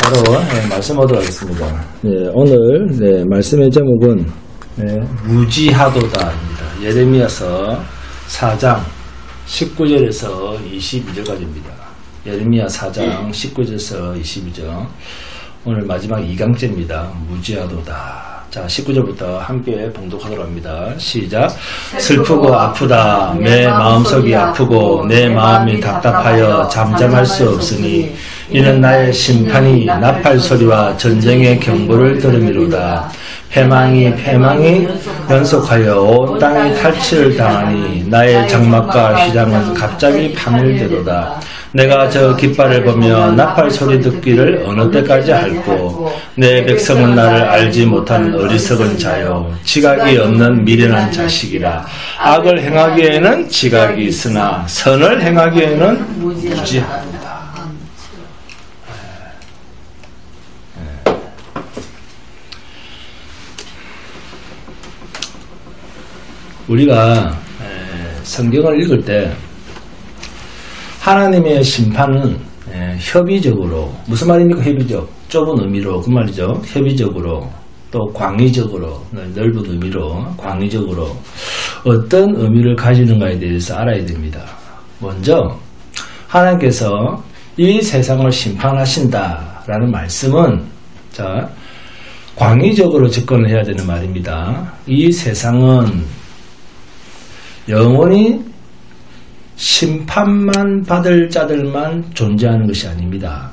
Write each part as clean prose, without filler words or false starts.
바로 말씀하도록 하겠습니다. 오늘 말씀의 제목은 무지하도다입니다. 예레미야서 4장 19절에서 22절까지입니다. 예레미야 4장 19절에서 22절 오늘 마지막 2강째입니다. 무지하도다. 자, 19절부터 함께 봉독하도록 합니다. 시작. 슬프고 아프다. 내 마음속이 아프고 내 마음이 답답하여 잠잠할 수 없으니 이는 나의 심판이 나팔 소리와 전쟁의 경보를 들음이로다. 패망이 연속하여 온 땅이 탈취를 당하니 나의 장막과 휘장은 갑자기 파멸되도다. 내가 저 깃발을 보며 나팔 소리 듣기를 어느 때까지 할꼬. 내 백성은 나를 알지 못한 어리석은 자요 지각이 없는 미련한 자식이라. 악을 행하기에는 지각이 있으나 선을 행하기에는 무지하다. 우리가 성경을 읽을 때 하나님의 심판은 협의적으로, 무슨 말입니까? 협의적, 좁은 의미로 그 말이죠. 협의적으로, 또 광의적으로, 넓은 의미로 광의적으로 어떤 의미를 가지는가에 대해서 알아야 됩니다. 먼저 하나님께서 이 세상을 심판하신다라는 말씀은 자, 광의적으로 접근을 해야 되는 말입니다. 이 세상은 영원히 심판만 받을 자들만 존재하는 것이 아닙니다.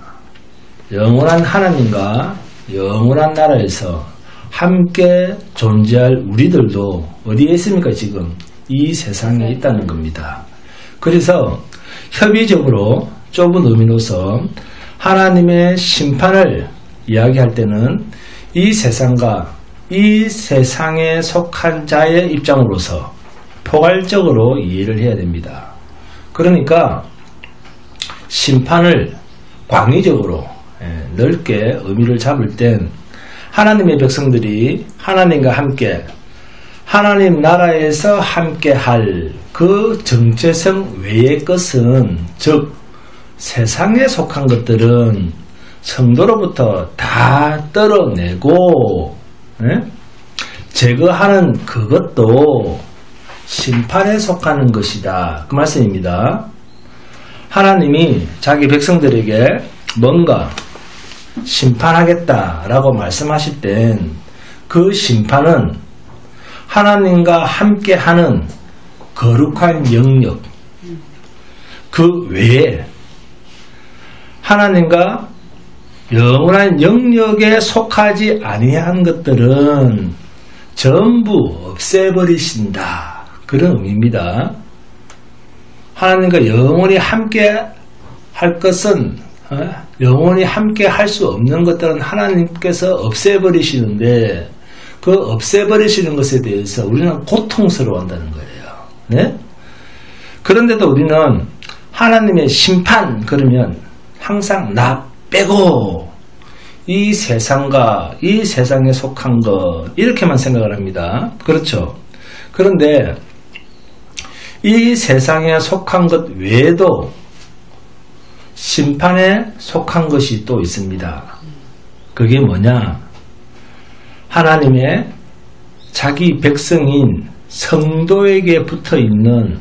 영원한 하나님과 영원한 나라에서 함께 존재할 우리들도 어디에 있습니까? 지금 이 세상에 있다는 겁니다. 그래서 협의적으로 좁은 의미로서 하나님의 심판을 이야기할 때는 이 세상과 이 세상에 속한 자의 입장으로서 포괄적으로 이해를 해야 됩니다. 그러니까 심판을 광의적으로 넓게 의미를 잡을 땐 하나님의 백성들이 하나님과 함께 하나님 나라에서 함께 할 그 정체성 외의 것은, 즉 세상에 속한 것들은 성도로부터 다 떨어내고 제거하는 그것도 심판에 속하는 것이다. 그 말씀입니다. 하나님이 자기 백성들에게 뭔가 심판하겠다라고 말씀하실 땐 그 심판은 하나님과 함께하는 거룩한 영역, 그 외에 하나님과 영원한 영역에 속하지 아니한 것들은 전부 없애버리신다. 그런 의미입니다. 하나님과 영원히 함께 할 것은, 영원히 함께 할 수 없는 것들은 하나님께서 없애버리시는데 그 없애버리시는 것에 대해서 우리는 고통스러워한다는 거예요. 네? 그런데도 우리는 하나님의 심판 그러면 항상 나 빼고 이 세상과 이 세상에 속한 것 이렇게만 생각을 합니다. 그렇죠? 그런데 이 세상에 속한 것 외에도 심판에 속한 것이 또 있습니다. 그게 뭐냐? 하나님의 자기 백성인 성도에게 붙어있는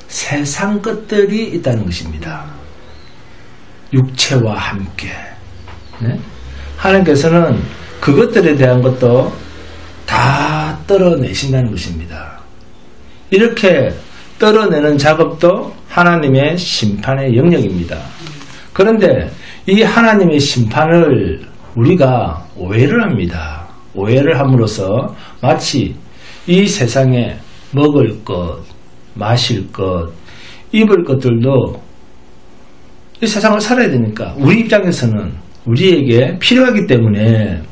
세상 것들이 있다는 것입니다. 육체와 함께. 네? 하나님께서는 그것들에 대한 것도 다 떨어내신다는 것입니다. 이렇게 떨어내는 작업도 하나님의 심판의 영역입니다. 그런데 이 하나님의 심판을 우리가 오해를 합니다. 오해를 함으로써 마치 이 세상에 먹을 것, 마실 것, 입을 것들도 이 세상을 살아야 되니까 우리 입장에서는 우리에게 필요하기 때문에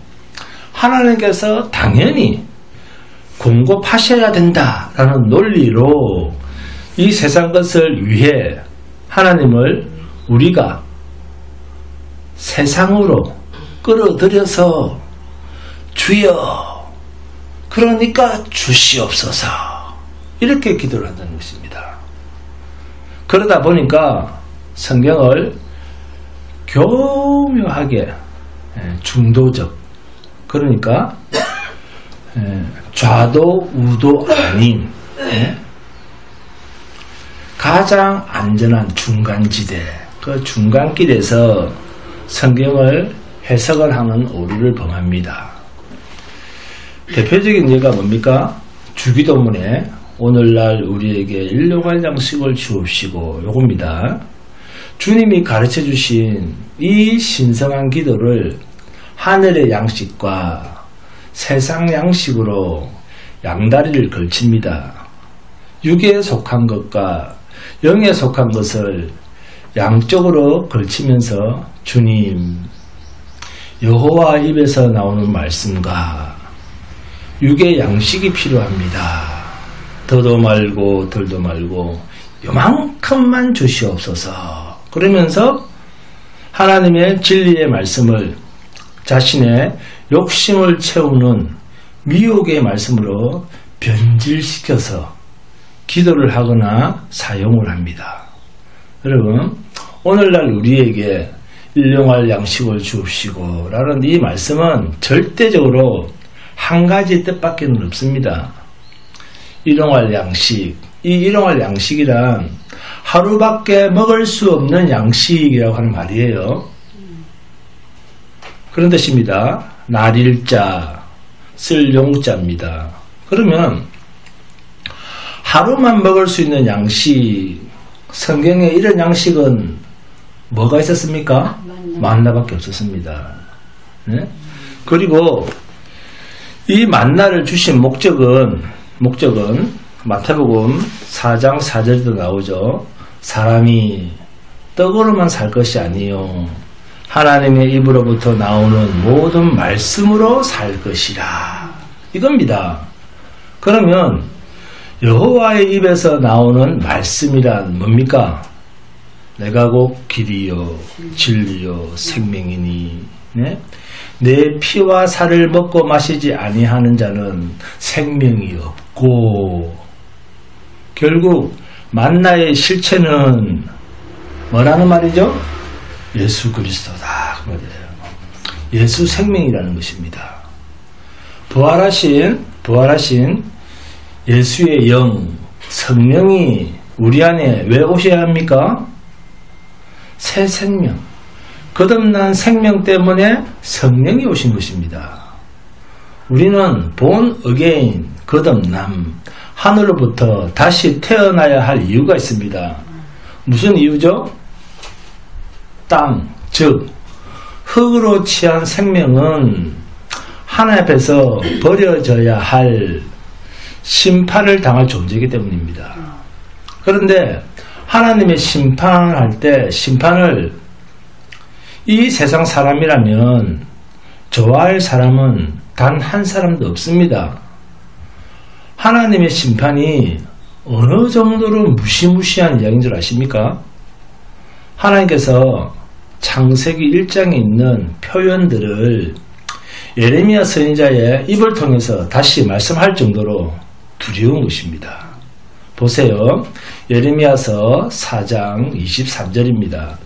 하나님께서 당연히 공급하셔야 된다라는 논리로 이 세상 것을 위해 하나님을 우리가 세상으로 끌어들여서 주여 그러니까 주시옵소서 이렇게 기도를 한다는 것입니다. 그러다 보니까 성경을 교묘하게 중도적, 그러니까 좌도 우도 아닌 가장 안전한 중간지대, 그 중간길에서 성경을 해석을 하는 오류를 범합니다. 대표적인 예가 뭡니까? 주기도문에 오늘날 우리에게 일용할 양식을 주옵시고, 요겁니다. 주님이 가르쳐 주신 이 신성한 기도를 하늘의 양식과 세상 양식으로 양다리를 걸칩니다. 육에 속한 것과 영에 속한 것을 양쪽으로 걸치면서 주님, 여호와 입에서 나오는 말씀과 육의 양식이 필요합니다. 더도 말고 덜도 말고 요만큼만 주시옵소서. 그러면서 하나님의 진리의 말씀을 자신의 욕심을 채우는 미혹의 말씀으로 변질시켜서 기도를 하거나 사용을 합니다. 여러분, 오늘날 우리에게 일용할 양식을 주옵시고 라는 이 말씀은 절대적으로 한 가지 뜻밖에 없습니다. 일용할 양식, 이 일용할 양식이란 하루밖에 먹을 수 없는 양식이라고 하는 말이에요. 그런 뜻입니다. 날일자, 쓸 용자입니다. 그러면 하루만 먹을 수 있는 양식, 성경에 이런 양식은 뭐가 있었습니까? 만나밖에 없었습니다. 네? 그리고 이 만나를 주신 목적은 마태복음 4장 4절에도 나오죠. 사람이 떡으로만 살 것이 아니요 하나님의 입으로부터 나오는 모든 말씀으로 살 것이라, 이겁니다. 그러면 여호와의 입에서 나오는 말씀이란 뭡니까? 내가 곧 길이요 진리요 생명이니, 네? 내 피와 살을 먹고 마시지 아니하는 자는 생명이 없고, 결국 만나의 실체는 뭐라는 말이죠? 예수 그리스도다, 그 말이에요. 예수 생명이라는 것입니다. 부활하신 예수의 영, 성령이 우리 안에 왜 오셔야 합니까? 새 생명, 거듭난 생명 때문에 성령이 오신 것입니다. 우리는 본 어게인, 거듭남, 하늘로부터 다시 태어나야 할 이유가 있습니다. 무슨 이유죠? 땅, 즉 흙으로 취한 생명은 하나님 앞에서 버려져야 할 심판을 당할 존재이기 때문입니다. 그런데 하나님의 심판할 때 심판을 이 세상 사람이라면 좋아할 사람은 단 한 사람도 없습니다. 하나님의 심판이 어느 정도로 무시무시한 이야기인 줄 아십니까? 하나님께서 창세기 1장에 있는 표현들을 예레미야 선지자의 입을 통해서 다시 말씀할 정도로 두려운 것입니다. 보세요. 예레미야서 4장 23절입니다.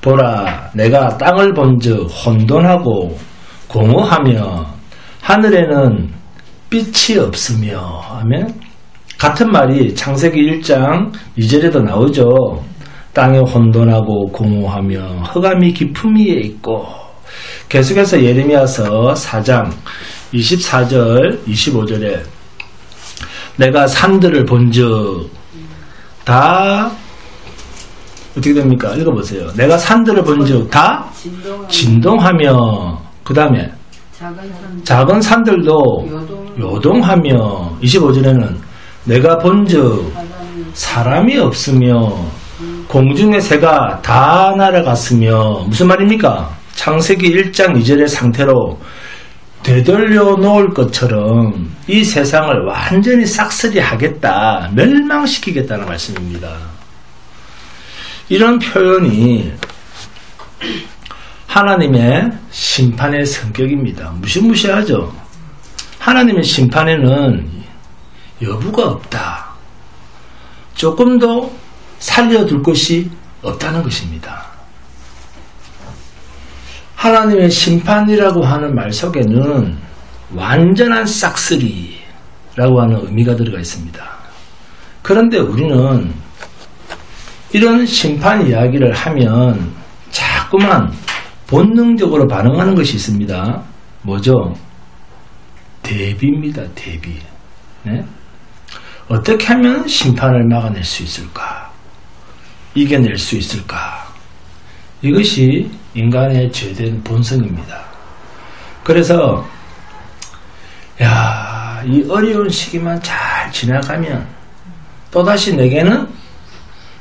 보라, 내가 땅을 본즉 혼돈하고 공허하며 하늘에는 빛이 없으며 하면, 같은 말이 창세기 1장 2절에도 나오죠. 땅에 혼돈하고 공허하며 흑암이 깊음 위에 있고, 계속해서 예레미야서 4장 24절 25절에 내가 산들을 본즉 다 어떻게 됩니까? 읽어보세요. 내가 산들을 본즉 다 진동하며, 그 다음에 작은 산들도 요동하며, 25절에는 내가 본즉 사람이 없으며 공중의 새가 다 날아갔으며, 무슨 말입니까? 창세기 1장 2절의 상태로 되돌려 놓을 것처럼 이 세상을 완전히 싹쓸이 하겠다, 멸망시키겠다는 말씀입니다. 이런 표현이 하나님의 심판의 성격입니다. 무시무시하죠. 하나님의 심판에는 여부가 없다, 조금도 살려둘 것이 없다는 것입니다. 하나님의 심판이라고 하는 말 속에는 완전한 싹쓸이라고 하는 의미가 들어가 있습니다. 그런데 우리는 이런 심판 이야기를 하면 자꾸만 본능적으로 반응하는 것이 있습니다. 뭐죠? 대비입니다. 대비. 네? 어떻게 하면 심판을 막아낼 수 있을까? 이겨낼 수 있을까? 이것이 인간의 죄된 본성입니다. 그래서 이 어려운 시기만 잘 지나가면 또다시 내게는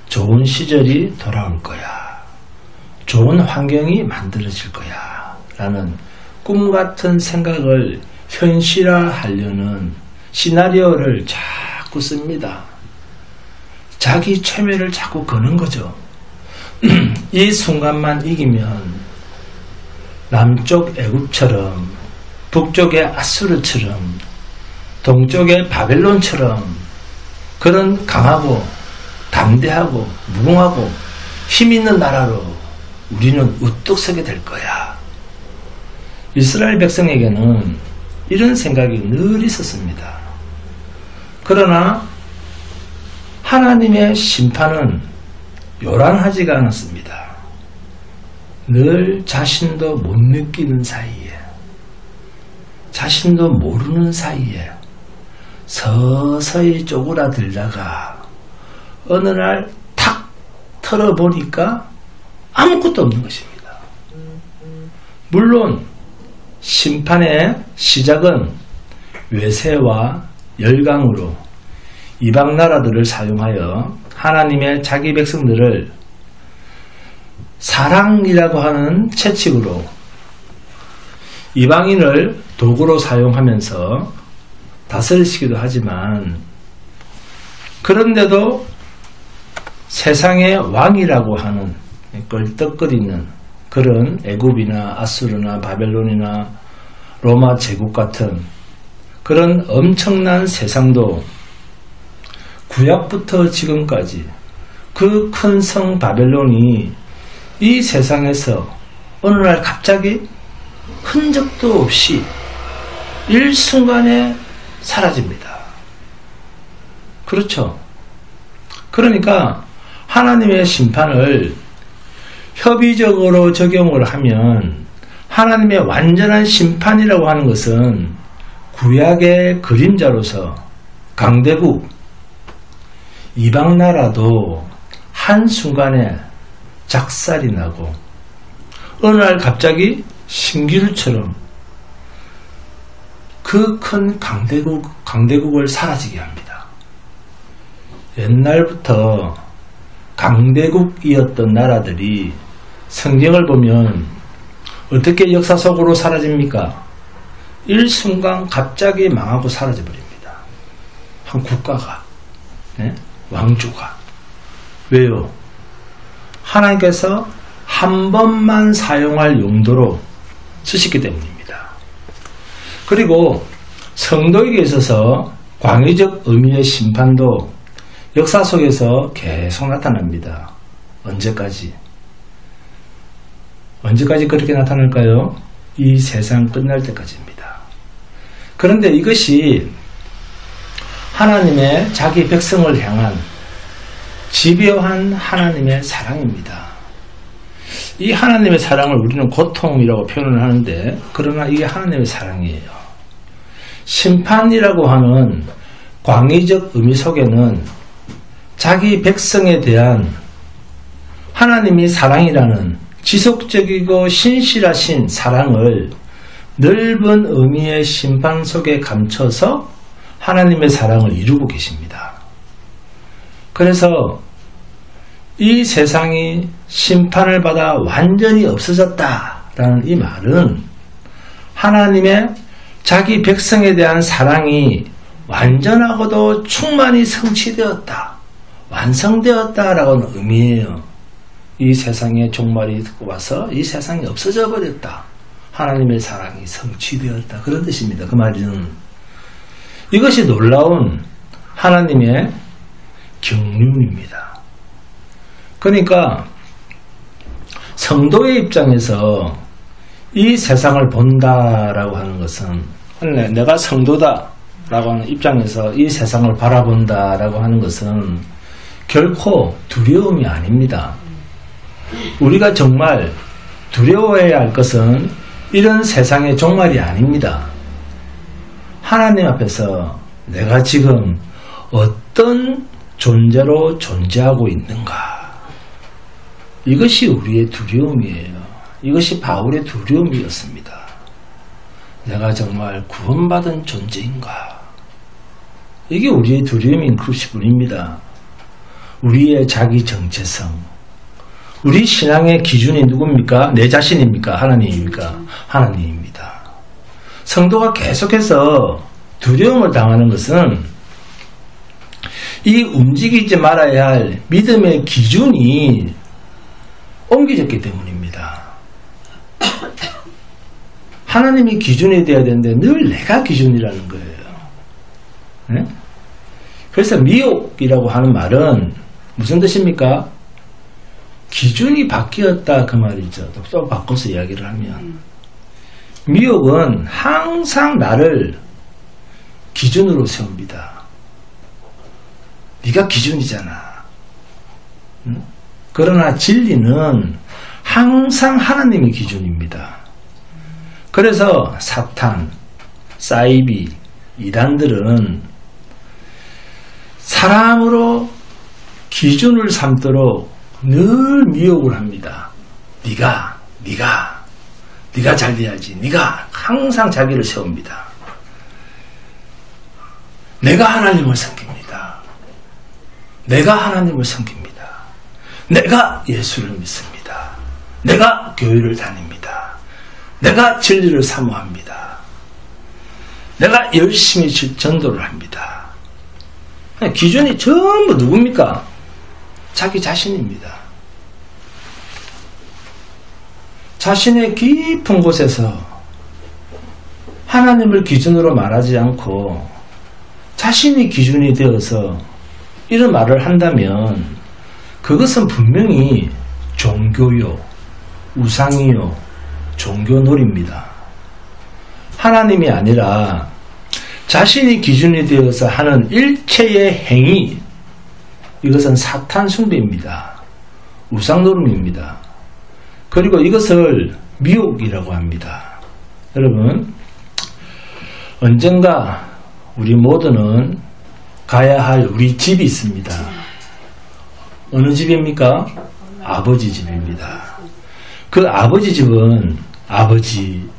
좋은 시절이 돌아올 거야. 좋은 환경이 만들어질 거야. 라는 꿈같은 생각을 현실화하려는 시나리오를 자꾸 씁니다. 자기 최면을 자꾸 거는 거죠. 이 순간만 이기면 남쪽 애굽처럼 북쪽의 아수르처럼 동쪽의 바벨론처럼 그런 강하고 담대하고 무궁하고 힘있는 나라로 우리는 우뚝 서게 될 거야. 이스라엘 백성에게는 이런 생각이 늘 있었습니다. 그러나 하나님의 심판은 요란하지가 않았습니다. 늘 자신도 못 느끼는 사이에, 자신도 모르는 사이에 서서히 쪼그라들다가 어느 날 탁 털어보니까 아무것도 없는 것입니다. 물론 심판의 시작은 외세와 열강으로 이방 나라들을 사용하여 하나님의 자기 백성들을 사랑이라고 하는 채찍으로 이방인을 도구로 사용하면서 다스리시기도 하지만, 그런데도 세상의 왕이라고 하는 껄떡거리는 그런 애굽이나 아수르나 바벨론이나 로마 제국 같은 그런 엄청난 세상도 구약부터 지금까지 그 큰 성 바벨론이 이 세상에서 어느 날 갑자기 흔적도 없이 일순간에 사라집니다. 그렇죠? 그러니까 하나님의 심판을 협의적으로 적용을 하면 하나님의 완전한 심판이라고 하는 것은 구약의 그림자로서 강대국 이방 나라도 한순간에 작살이 나고 어느 날 갑자기 신기루처럼 그 큰 강대국을 사라지게 합니다. 옛날부터 강대국이었던 나라들이 성경을 보면 어떻게 역사 속으로 사라집니까? 일순간 갑자기 망하고 사라져버립니다. 한 국가가, 네? 왕조가. 왜요? 하나님께서 한 번만 사용할 용도로 쓰셨기 때문입니다. 그리고 성도에게 있어서 광의적 의미의 심판도 역사 속에서 계속 나타납니다. 언제까지 그렇게 나타날까요? 이 세상 끝날 때까지입니다. 그런데 이것이 하나님의 자기 백성을 향한 집요한 하나님의 사랑입니다. 이 하나님의 사랑을 우리는 고통이라고 표현을 하는데, 그러나 이게 하나님의 사랑이에요. 심판이라고 하는 광의적 의미 속에는 자기 백성에 대한 하나님이 사랑이라는 지속적이고 신실하신 사랑을 넓은 의미의 심판 속에 감춰서 하나님의 사랑을 이루고 계십니다. 그래서 이 세상이 심판을 받아 완전히 없어졌다라는 이 말은 하나님의 자기 백성에 대한 사랑이 완전하고도 충만히 성취되었다, 완성되었다라는 의미예요. 이 세상에 종말이 와서 이 세상이 없어져 버렸다, 하나님의 사랑이 성취되었다, 그런 뜻입니다. 그 말은 이것이 놀라운 하나님의 경륜입니다. 그러니까 성도의 입장에서 이 세상을 본다라고 하는 것은 내가 성도다라고 하는 입장에서 이 세상을 바라본다라고 하는 것은 결코 두려움이 아닙니다. 우리가 정말 두려워해야 할 것은 이런 세상의 종말이 아닙니다. 하나님 앞에서 내가 지금 어떤 존재로 존재하고 있는가, 이것이 우리의 두려움이에요. 이것이 바울의 두려움이었습니다. 내가 정말 구원받은 존재인가? 이게 우리의 두려움인 것뿐입니다. 우리의 자기 정체성, 우리 신앙의 기준이 누굽니까? 내 자신입니까? 하나님입니까? 하나님입니다. 성도가 계속해서 두려움을 당하는 것은 이 움직이지 말아야 할 믿음의 기준이 옮겨졌기 때문입니다. 하나님이 기준이 되어야 되는데 늘 내가 기준이라는 거예요. 네? 그래서 미혹이라고 하는 말은 무슨 뜻입니까? 기준이 바뀌었다 그 말이죠. 또 바꿔서 이야기를 하면 미혹은 항상 나를 기준으로 세웁니다. 네가 기준이잖아. 응? 그러나 진리는 항상 하나님의 기준입니다. 그래서 사탄, 사이비, 이단들은 사람으로 기준을 삼도록 늘 미혹을 합니다. 네가 잘 돼야지. 네가 항상 자기를 세웁니다. 내가 하나님을 섬깁니다. 내가 하나님을 섬깁니다. 내가 예수를 믿습니다. 내가 교회를 다닙니다. 내가 진리를 사모합니다. 내가 열심히 전도를 합니다. 기준이 전부 누굽니까? 자기 자신입니다. 자신의 깊은 곳에서 하나님을 기준으로 말하지 않고 자신이 기준이 되어서 이런 말을 한다면 그것은 분명히 종교요, 우상이요, 종교놀이입니다. 하나님이 아니라 자신이 기준이 되어서 하는 일체의 행위, 이것은 사탄 숭배입니다. 우상노름입니다. 그리고 이것을 미혹이라고 합니다. 여러분, 언젠가 우리 모두는 가야 할 우리 집이 있습니다. 어느 집입니까? 아버지 집입니다. 그 아버지 집은 아버지,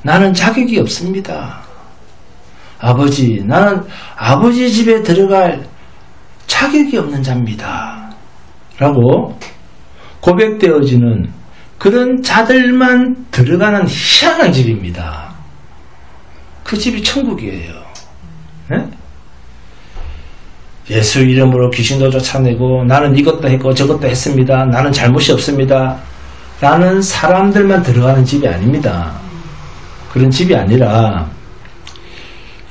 나는 자격이 없습니다. 아버지, 나는 아버지 집에 들어갈 자격이 없는 자입니다. 라고 고백되어지는 그런 자들만 들어가는 희한한 집입니다. 그 집이 천국이에요. 네? 예수 이름으로 귀신도 쫓아내고 나는 이것도 했고 저것도 했습니다. 나는 잘못이 없습니다. 라는 사람들만 들어가는 집이 아닙니다. 그런 집이 아니라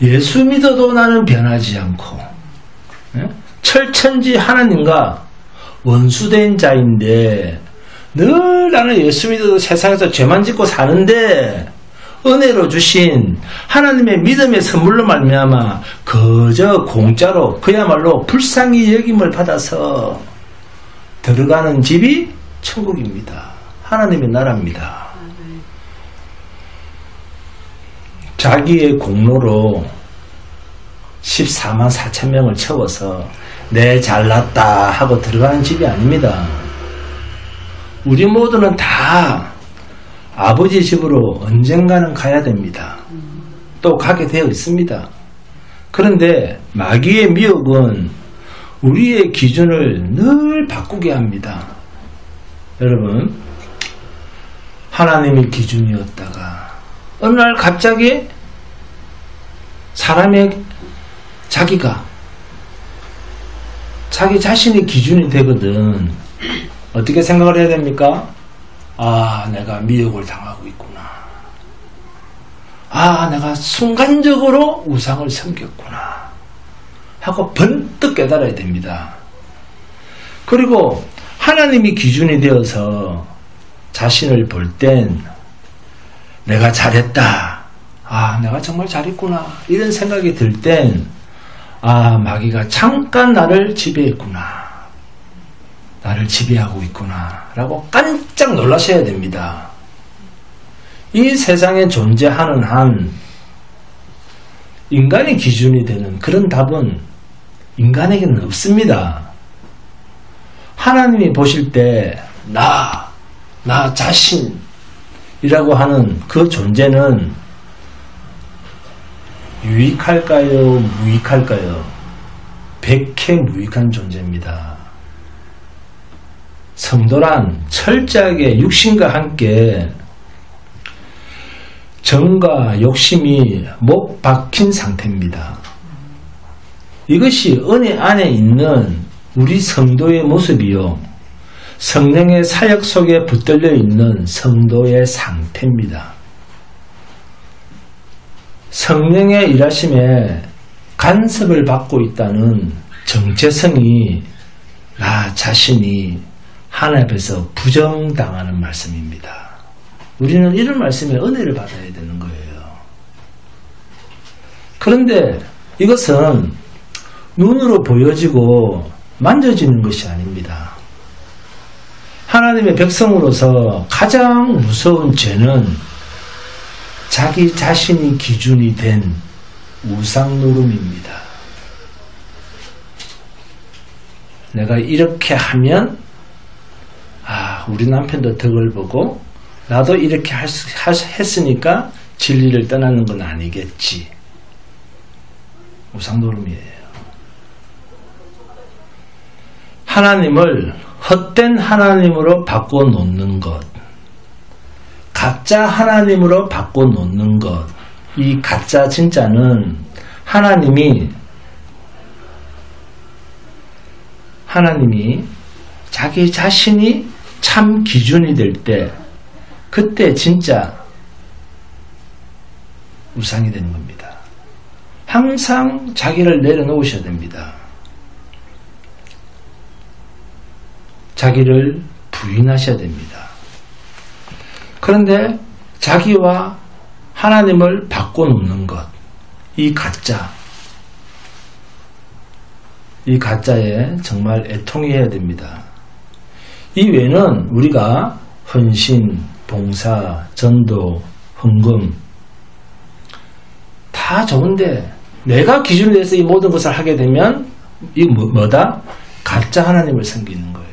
예수 믿어도 나는 변하지 않고 철천지 하나님과 원수된 자인데 늘 나는 예수 믿어도 세상에서 죄만 짓고 사는데 은혜로 주신 하나님의 믿음의 선물로 말미암아 그저 공짜로 그야말로 불쌍히 여김을 받아서 들어가는 집이 천국입니다. 하나님의 나라입니다. 자기의 공로로 14만 4천 명을 채워서 내 잘났다 하고 들어가는 집이 아닙니다. 우리 모두는 다 아버지 집으로 언젠가는 가야 됩니다. 또 가게 되어 있습니다. 그런데 마귀의 미혹은 우리의 기준을 늘 바꾸게 합니다. 여러분, 하나님의 기준이었다가 어느 날 갑자기 사람의 자기가 자기 자신이 기준이 되거든. 어떻게 생각을 해야 됩니까? 아, 내가 미혹을 당하고 있구나. 아, 내가 순간적으로 우상을 섬겼구나 하고 번뜩 깨달아야 됩니다. 그리고 하나님이 기준이 되어서 자신을 볼 땐 내가 잘했다. 아, 내가 정말 잘했구나. 이런 생각이 들 땐, 아, 마귀가 잠깐 나를 지배했구나. 나를 지배하고 있구나. 라고 깜짝 놀라셔야 됩니다. 이 세상에 존재하는 한, 인간의 기준이 되는 그런 답은 인간에게는 없습니다. 하나님이 보실 때, 나 자신이라고 하는 그 존재는 유익할까요? 무익할까요? 백해무익한 존재입니다. 성도란 철저하게 육신과 함께 정과 욕심이 못 박힌 상태입니다. 이것이 은혜 안에 있는 우리 성도의 모습이요, 성령의 사역 속에 붙들려 있는 성도의 상태입니다. 성령의 일하심에 간섭을 받고 있다는 정체성이 나 자신이 하나님 앞에서 부정당하는 말씀입니다. 우리는 이런 말씀에 은혜를 받아야 되는 거예요. 그런데 이것은 눈으로 보여지고 만져지는 것이 아닙니다. 하나님의 백성으로서 가장 무서운 죄는 자기 자신이 기준이 된 우상노름입니다. 내가 이렇게 하면 우리 남편도 덕을 보고 나도 이렇게 했으니까 진리를 떠나는 건 아니겠지. 우상노름이에요. 하나님을 헛된 하나님으로 바꿔놓는 것, 가짜 하나님으로 바꿔놓는 것, 이 가짜 진짜는 하나님이 자기 자신이 참 기준이 될 때, 그때 진짜 우상이 되는 겁니다. 항상 자기를 내려놓으셔야 됩니다. 자기를 부인하셔야 됩니다. 그런데 자기와 하나님을 바꿔놓는 것, 이 가짜에 정말 애통해야 됩니다. 이 외에는 우리가 헌신, 봉사, 전도, 헌금 다 좋은데 내가 기준이 돼서 이 모든 것을 하게 되면 이 뭐다? 가짜 하나님을 섬기는 거예요.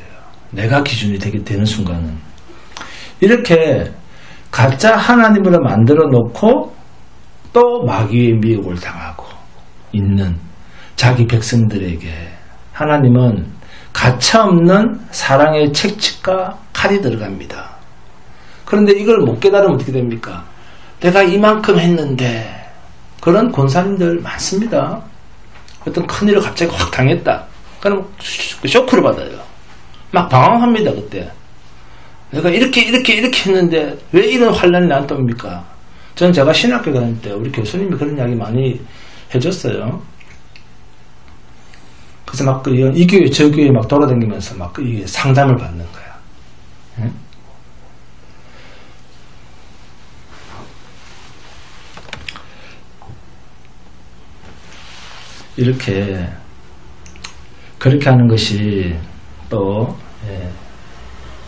내가 기준이 되는 순간은 이렇게 가짜 하나님으로 만들어 놓고 또 마귀의 미혹을 당하고 있는 자기 백성들에게 하나님은 가차없는 사랑의 책칙과 칼이 들어갑니다. 그런데 이걸 못 깨달으면 어떻게 됩니까? 내가 이만큼 했는데, 그런 권사님들 많습니다. 어떤 큰일을 갑자기 확 당했다. 그럼 쇼크를 받아요. 막 방황합니다. 그때 내가 이렇게 했는데 왜 이런 환란이 나한테 옵니까? 저는 제가 신학교 다닐 때 우리 교수님이 그런 이야기 많이 해줬어요. 그래서 막 이 교회 저 교회 막 돌아다니면서 막 상담을 받는 거야. 응? 그렇게 하는 것이 또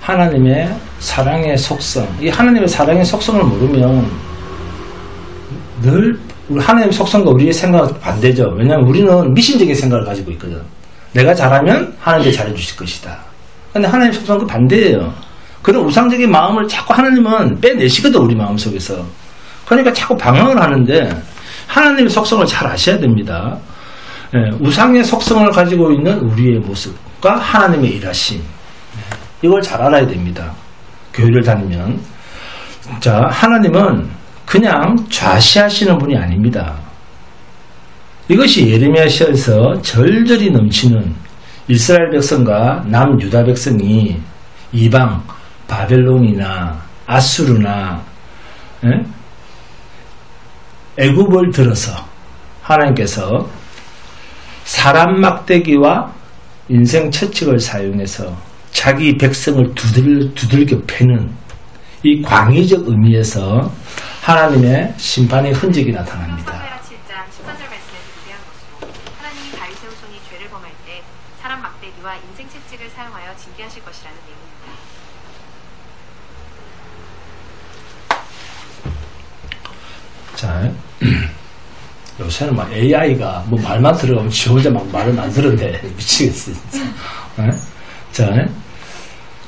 하나님의 사랑의 속성, 이 하나님의 사랑의 속성을 모르면 늘 하나님의 속성과 우리의 생각은 반대죠. 왜냐하면 우리는 미신적인 생각을 가지고 있거든. 내가 잘하면 하나님이 잘해주실 것이다. 근데 하나님의 속성은 그 반대예요. 그런 우상적인 마음을 자꾸 하나님은 빼내시거든, 우리 마음속에서. 그러니까 자꾸 방황을 하는데 하나님의 속성을 잘 아셔야 됩니다. 우상의 속성을 가지고 있는 우리의 모습과 하나님의 일하심, 이걸 잘 알아야 됩니다. 교회를 다니면. 자, 하나님은 그냥 좌시하시는 분이 아닙니다. 이것이 예레미야서에서 절절히 넘치는 이스라엘 백성과 남유다 백성이 이방 바벨론이나 아수르나 애굽을 들어서 하나님께서 사람 막대기와 인생 채찍을 사용해서 자기 백성을 두들겨 패는 이 광의적 의미에서 하나님의 심판의 흔적이 나타납니다. 7장 14절 말씀에서 기대한 것으로 하나님이 다윗의 후손이 죄를 범할 때 사람 막대기와 인생 채찍을 사용하여 징계하실 것이라는 내용입니다. 자, 요새는 막 AI가 뭐 말만 들어가면 지 혼자 막 말을 만드는데 미치겠어 진짜. 자,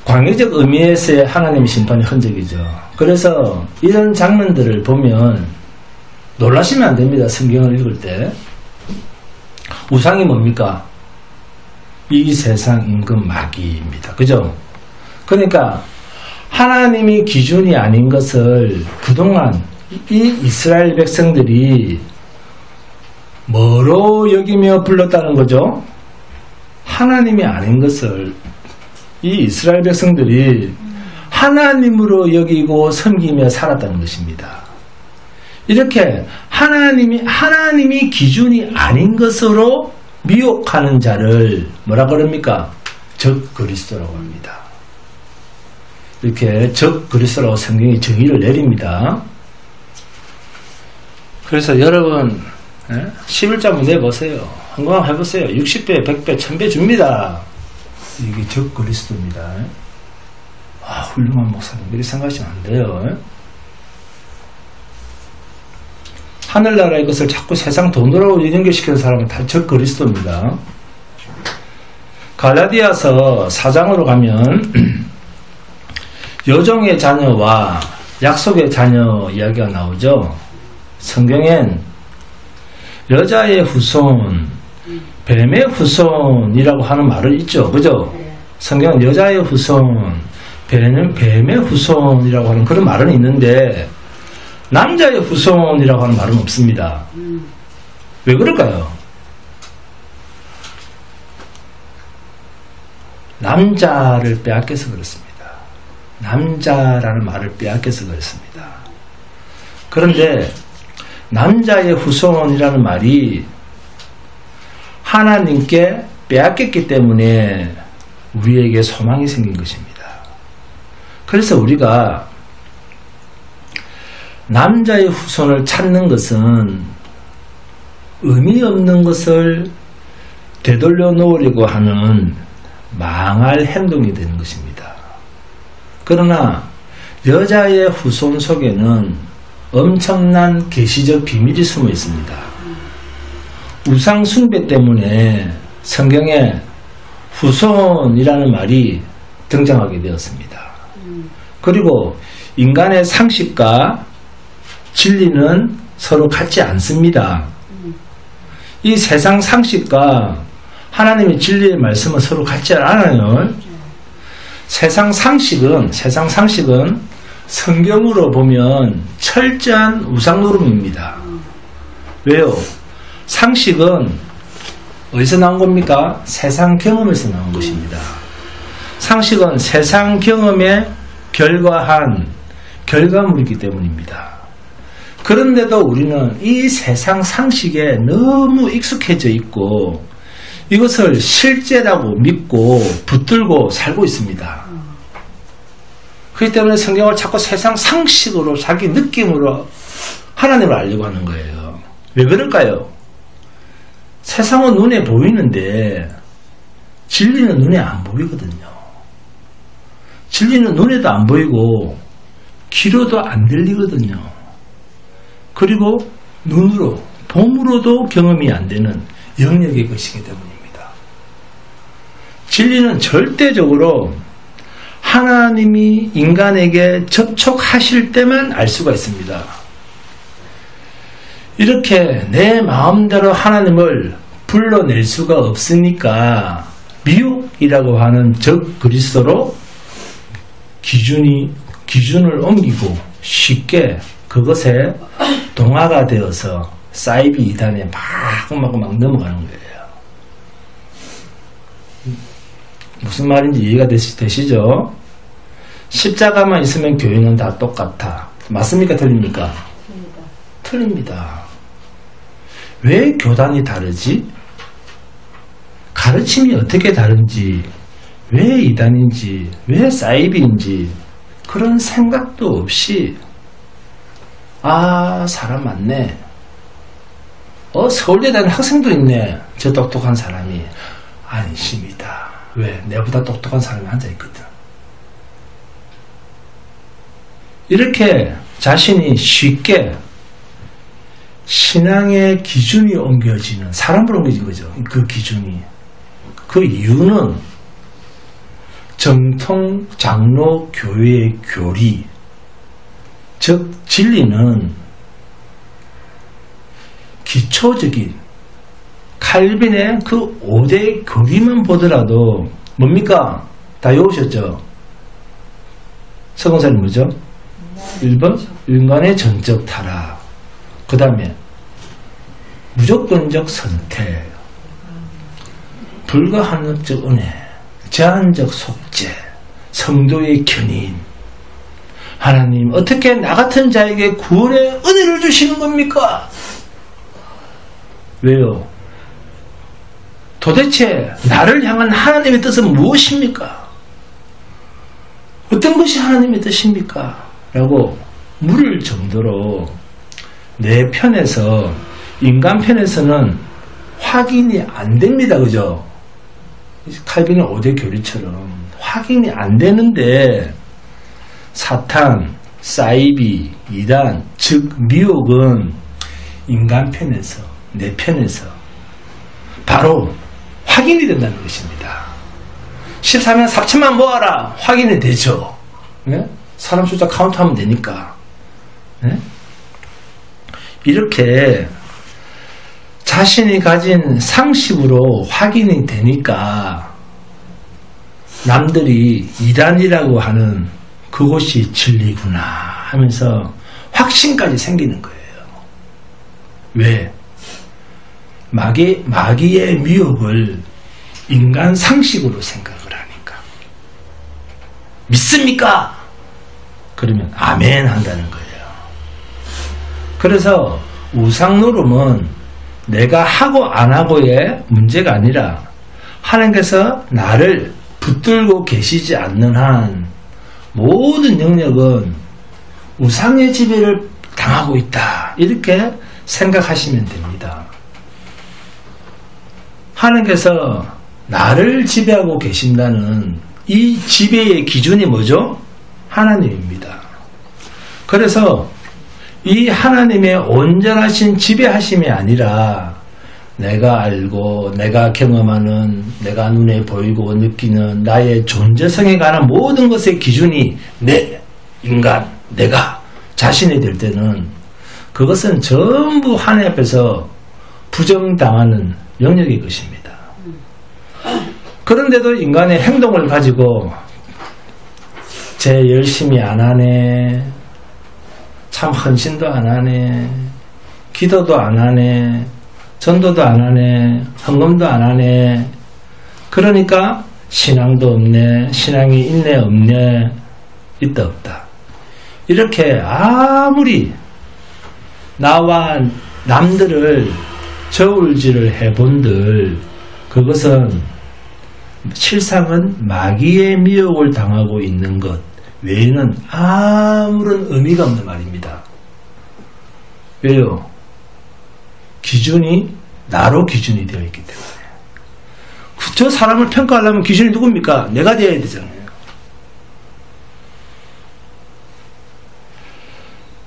광의적 의미에서의 하나님의 심판의 흔적이죠. 그래서 이런 장면들을 보면 놀라시면 안 됩니다. 성경을 읽을 때. 우상이 뭡니까? 이 세상 임금 마귀입니다. 그죠? 그러니까 하나님이 기준이 아닌 것을 그동안 이 이스라엘 백성들이 뭐로 여기며 불렀다는 거죠? 하나님이 아닌 것을 이 이스라엘 백성들이 하나님으로 여기고 섬기며 살았다는 것입니다. 이렇게 하나님이 기준이 아닌 것으로 미혹하는 자를 뭐라 그럽니까? 적 그리스도라고 합니다. 이렇게 적 그리스도라고 성경이 정의를 내립니다. 그래서 여러분 11조 한번 내보세요. 한번 해보세요. 60배, 100배, 1000배 줍니다. 이게 적 그리스도입니다. 아, 훌륭한 목사님 이렇게 생각하시면 안 돼요. 하늘나라의 것을 자꾸 세상 돈으로 연결시키는 사람은 다 적 그리스도입니다. 갈라디아서 4장으로 가면 여종의 자녀와 약속의 자녀 이야기가 나오죠. 성경엔 여자의 후손, 뱀의 후손이라고 하는 말을 있죠. 그죠? 성경은 여자의 후손, 뱀의 후손이라고 하는 그런 말은 있는데 남자의 후손이라고 하는 말은 없습니다. 왜 그럴까요? 남자를 빼앗겨서 그렇습니다. 남자라는 말을 빼앗겨서 그렇습니다. 그런데 남자의 후손이라는 말이 하나님께 빼앗겼기 때문에 우리에게 소망이 생긴 것입니다. 그래서 우리가 남자의 후손을 찾는 것은 의미 없는 것을 되돌려 놓으려고 하는 망할 행동이 되는 것입니다. 그러나 여자의 후손 속에는 엄청난 계시적 비밀이 숨어 있습니다. 우상 숭배 때문에 성경에 후손이라는 말이 등장하게 되었습니다. 그리고 인간의 상식과 진리는 서로 같지 않습니다. 이 세상 상식과 하나님의 진리의 말씀은 서로 같지 않아요. 세상 상식은 성경으로 보면 철저한 우상 노름입니다. 왜요? 상식은 어디서 나온 겁니까? 세상 경험에서 나온 것입니다. 상식은 세상 경험에 결과한 결과물이기 때문입니다. 그런데도 우리는 이 세상 상식에 너무 익숙해져 있고 이것을 실제라고 믿고 붙들고 살고 있습니다. 그렇기 때문에 성경을 자꾸 세상 상식으로 자기 느낌으로 하나님을 알려고 하는 거예요. 왜 그럴까요? 세상은 눈에 보이는데 진리는 눈에 안 보이거든요. 진리는 눈에도 안 보이고 귀로도 안 들리거든요. 그리고 눈으로, 봄으로도 경험이 안 되는 영역의 것이기 때문입니다. 진리는 절대적으로 하나님이 인간에게 접촉하실 때만 알 수가 있습니다. 이렇게 내 마음대로 하나님을 불러낼 수가 없으니까 미혹이라고 하는 적 그리스도로 기준을 옮기고 쉽게 그것에 동화가 되어서 사이비 이단에 막 넘어가는 거예요. 무슨 말인지 이해가 되시죠? 십자가만 있으면 교회는 다 똑같아. 맞습니까? 틀립니까? 틀립니다. 왜 교단이 다르지? 가르침이 어떻게 다른지, 왜 이단인지, 왜 사이비인지 그런 생각도 없이 아, 사람 많네. 서울대 다니는 학생도 있네. 저 똑똑한 사람이. 안심이다. 왜? 내보다 똑똑한 사람이 앉아있거든. 이렇게 자신이 쉽게 신앙의 기준이 옮겨지는, 사람으로 옮겨진 거죠. 그 기준이. 그 이유는 정통 장로 교회의 교리, 즉 진리는 기초적인 칼빈의 그 5대 교리만 보더라도 뭡니까? 다 외우셨죠? 서공사님 뭐죠? 1번 인간의 전적 타락, 그 다음에 무조건적 선택, 불가항력적 은혜, 제한적 속죄, 성도의 견인. 하나님 어떻게 나 같은 자에게 구원의 은혜를 주시는 겁니까? 왜요? 도대체 나를 향한 하나님의 뜻은 무엇입니까? 어떤 것이 하나님의 뜻입니까? 라고 물을 정도로 내 편에서, 인간 편에서는 확인이 안 됩니다. 그죠? 칼빈의 5대 교리처럼 확인이 안 되는데 사탄, 사이비, 이단, 즉 미혹은 인간 편에서, 내 편에서 바로 확인이 된다는 것입니다. 14명 4천만 모아라. 확인이 되죠. 네? 사람 숫자 카운트하면 되니까. 네? 이렇게 자신이 가진 상식으로 확인이 되니까 남들이 이단이라고 하는 그것이 진리구나 하면서 확신까지 생기는 거예요. 왜? 마귀의 미혹을 인간 상식으로 생각을 하니까. 믿습니까? 그러면 아멘 한다는 거예요. 그래서 우상노름은 내가 하고 안 하고의 문제가 아니라 하나님께서 나를 붙들고 계시지 않는 한 모든 영역은 우상의 지배를 당하고 있다. 이렇게 생각하시면 됩니다. 하나님께서 나를 지배하고 계신다는 이 지배의 기준이 뭐죠? 하나님입니다. 그래서 이 하나님의 온전하신 지배하심이 아니라 내가 알고 내가 경험하는, 내가 눈에 보이고 느끼는 나의 존재성에 관한 모든 것의 기준이 내, 인간, 내가 자신이 될 때는 그것은 전부 하나님 앞에서 부정당하는 영역의 것입니다. 그런데도 인간의 행동을 가지고 쟤 열심히 안 하네, 참 헌신도 안 하네, 기도도 안 하네, 전도도 안 하네, 헌금도 안 하네, 그러니까 신앙도 없네, 신앙이 있네 없네, 있다 없다, 이렇게 아무리 나와 남들을 저울질을 해본들 그것은 실상은 마귀의 미혹을 당하고 있는 것 외에는 아무런 의미가 없는 말입니다. 왜요? 기준이 나로 기준이 되어 있기 때문에. 저 사람을 평가하려면 기준이 누굽니까? 내가 되어야 되잖아요.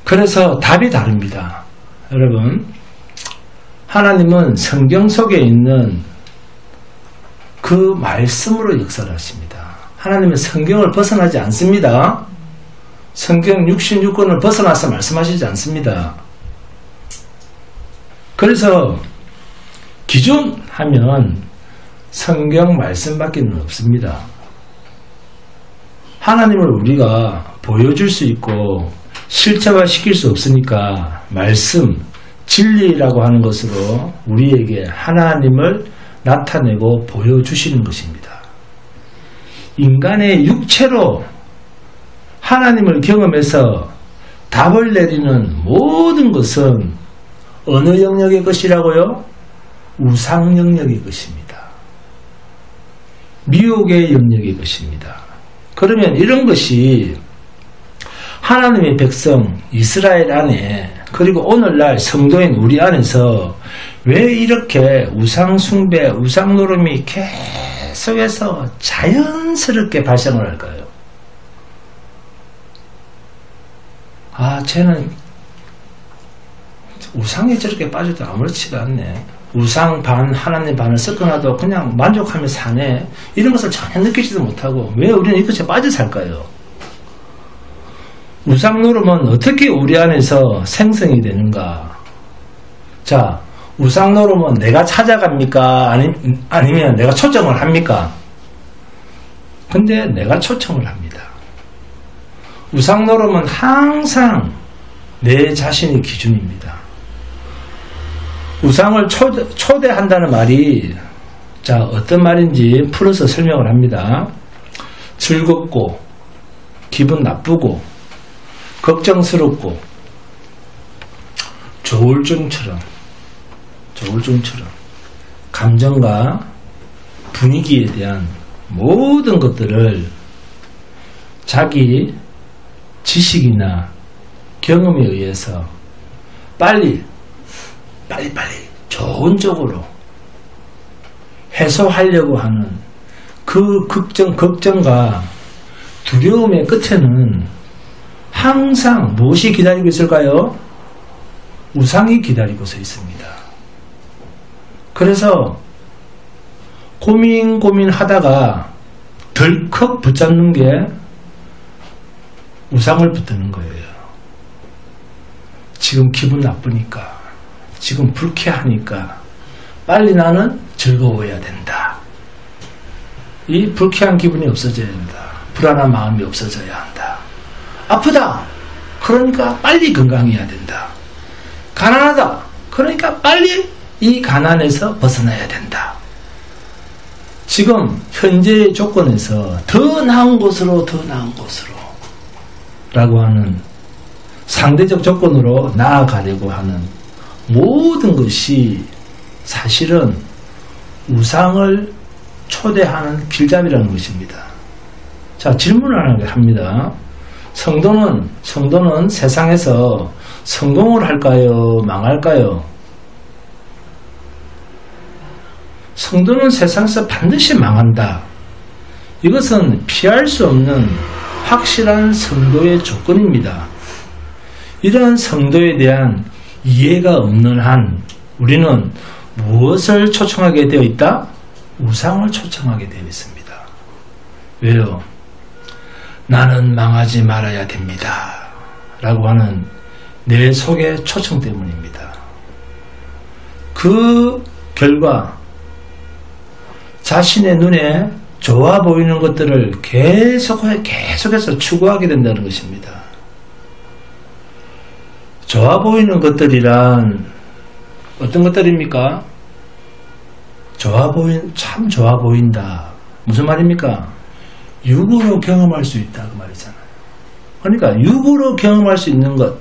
그래서 답이 다릅니다. 여러분, 하나님은 성경 속에 있는 그 말씀으로 역사를 하십니다. 하나님은 성경을 벗어나지 않습니다. 성경 66권을 벗어나서 말씀하시지 않습니다. 그래서 기준 하면 성경 말씀밖에 없습니다. 하나님을 우리가 보여줄 수 있고 실체화시킬 수 없으니까 말씀, 진리라고 하는 것으로 우리에게 하나님을 나타내고 보여주시는 것입니다. 인간의 육체로 하나님을 경험해서 답을 내리는 모든 것은 어느 영역의 것이라고요? 우상 영역의 것입니다. 미혹의 영역의 것입니다. 그러면 이런 것이 하나님의 백성 이스라엘 안에, 그리고 오늘날 성도인 우리 안에서 왜 이렇게 우상 숭배, 우상 노름이 계속해서 자연스럽게 발생을 할까요? 쟤는 우상에 저렇게 빠져도 아무렇지가 않네. 우상 반, 하나님 반을 섞어놔도 그냥 만족하며 사네. 이런 것을 전혀 느끼지도 못하고 왜 우리는 이것에 빠져 살까요? 우상 노름은 어떻게 우리 안에서 생성이 되는가? 자, 우상 노름은 내가 찾아갑니까? 아니면 내가 초청을 합니까? 근데 내가 초청을 합니다. 우상 노름은 항상 내 자신이 기준입니다. 우상을 초대한다는 말이, 자, 어떤 말인지 풀어서 설명을 합니다. 즐겁고, 기분 나쁘고, 걱정스럽고, 조울증처럼 감정과 분위기에 대한 모든 것들을 자기 지식이나 경험에 의해서 빨리 좋은 쪽으로 해소하려고 하는 그 걱정과 두려움의 끝에는 항상 무엇이 기다리고 있을까요? 우상이 기다리고 서 있습니다. 그래서 고민하다가 덜컥 붙잡는 게 우상을 붙드는 거예요. 지금 기분 나쁘니까, 지금 불쾌하니까 빨리 나는 즐거워야 된다. 이 불쾌한 기분이 없어져야 된다. 불안한 마음이 없어져야 한다. 아프다. 그러니까 빨리 건강해야 된다. 가난하다. 그러니까 빨리 이 가난에서 벗어나야 된다. 지금 현재의 조건에서 더 나은 곳으로 라고 하는 상대적 조건으로 나아가려고 하는 모든 것이 사실은 우상을 초대하는 길잡이라는 것입니다. 자, 질문을 합니다. 성도는 세상에서 성공을 할까요? 망할까요? 성도는 세상에서 반드시 망한다. 이것은 피할 수 없는 확실한 성도의 조건입니다. 이러한 성도에 대한 이해가 없는 한 우리는 무엇을 초청하게 되어 있다? 우상을 초청하게 되어 있습니다. 왜요? 나는 망하지 말아야 됩니다. 라고 하는 내 속의 초청 때문입니다. 그 결과 자신의 눈에 좋아 보이는 것들을 계속해서 추구하게 된다는 것입니다. 좋아 보이는 것들이란 어떤 것들입니까? 참 좋아 보인다. 무슨 말입니까? 육으로 경험할 수 있다 그 말이잖아요. 그러니까 육으로 경험할 수 있는 것,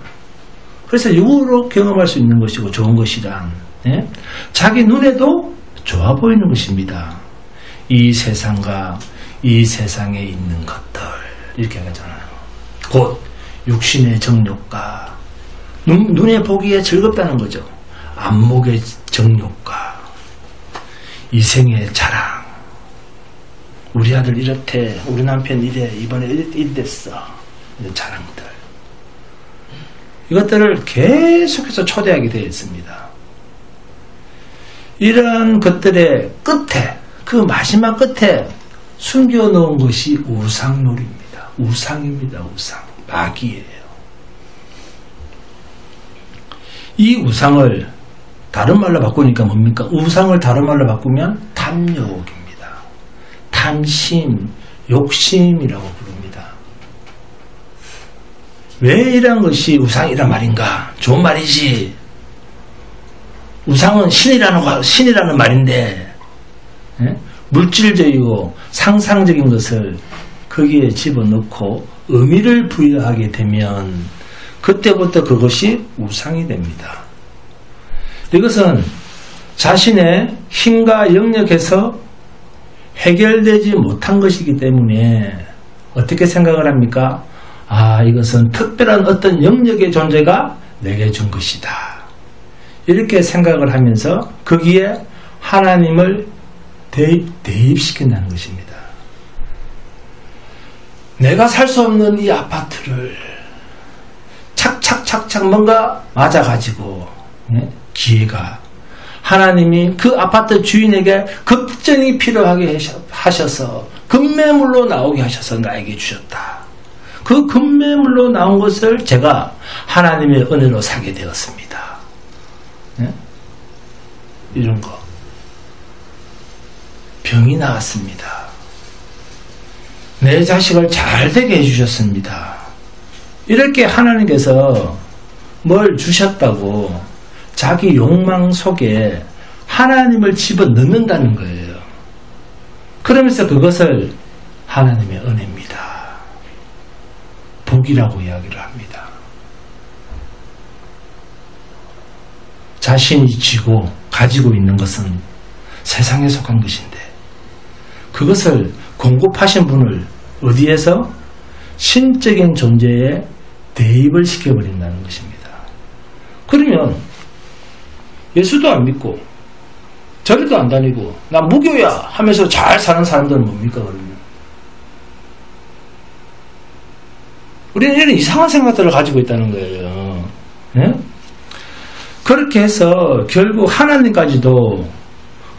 그래서 육으로 경험할 수 있는 것이고 좋은 것이란 자기 눈에도 좋아 보이는 것입니다. 이 세상과 이 세상에 있는 것들 이렇게 하잖아요. 곧 육신의 정욕과 눈에 보기에 즐겁다는 거죠. 안목의 정욕과 이생의 자랑, 우리 아들 이렇대, 우리 남편 이래, 이번에 이랬어, 이런 자랑들, 이것들을 계속해서 초대하게 되어 있습니다. 이러한 것들의 끝에, 그 마지막 끝에 숨겨놓은 것이 우상놀이입니다. 우상입니다. 우상, 마귀예요. 이 우상을 다른 말로 바꾸니까 뭡니까? 우상을 다른 말로 바꾸면 탐욕입니다. 탐심, 욕심이라고 부릅니다. 왜 이런 것이 우상이란 말인가? 좋은 말이지. 우상은 신이라는 말인데, 물질적이고 상상적인 것을 거기에 집어넣고 의미를 부여하게 되면 그때부터 그것이 우상이 됩니다. 이것은 자신의 힘과 영역에서 해결되지 못한 것이기 때문에 어떻게 생각을 합니까? 이것은 특별한 어떤 영역의 존재가 내게 준 것이다. 이렇게 생각을 하면서 거기에 하나님을 대입시킨다는 것입니다. 내가 살 수 없는 이 아파트를 착착착착 뭔가 맞아가지고 기회가 하나님이 그 아파트 주인에게 급전이 필요하게 하셔서 급매물로 나오게 하셔서 나에게 주셨다. 그 급매물로 나온 것을 제가 하나님의 은혜로 사게 되었습니다. 이런 거. 병이 나았습니다. 내 자식을 잘 되게 해주셨습니다. 이렇게 하나님께서 뭘 주셨다고 자기 욕망 속에 하나님을 집어넣는다는 거예요. 그러면서 그것을 하나님의 은혜입니다. 복이라고 이야기를 합니다. 자신이 쥐고 가지고 있는 것은 세상에 속한 것인데 그것을 공급하신 분을 어디에서? 신적인 존재에 대입을 시켜버린다는 것입니다. 그러면 예수도 안 믿고 절도 안 다니고 나 무교야 하면서 잘 사는 사람들은 뭡니까? 그러면 우리는 이런 이상한 생각들을 가지고 있다는 거예요. 네? 그렇게 해서 결국 하나님까지도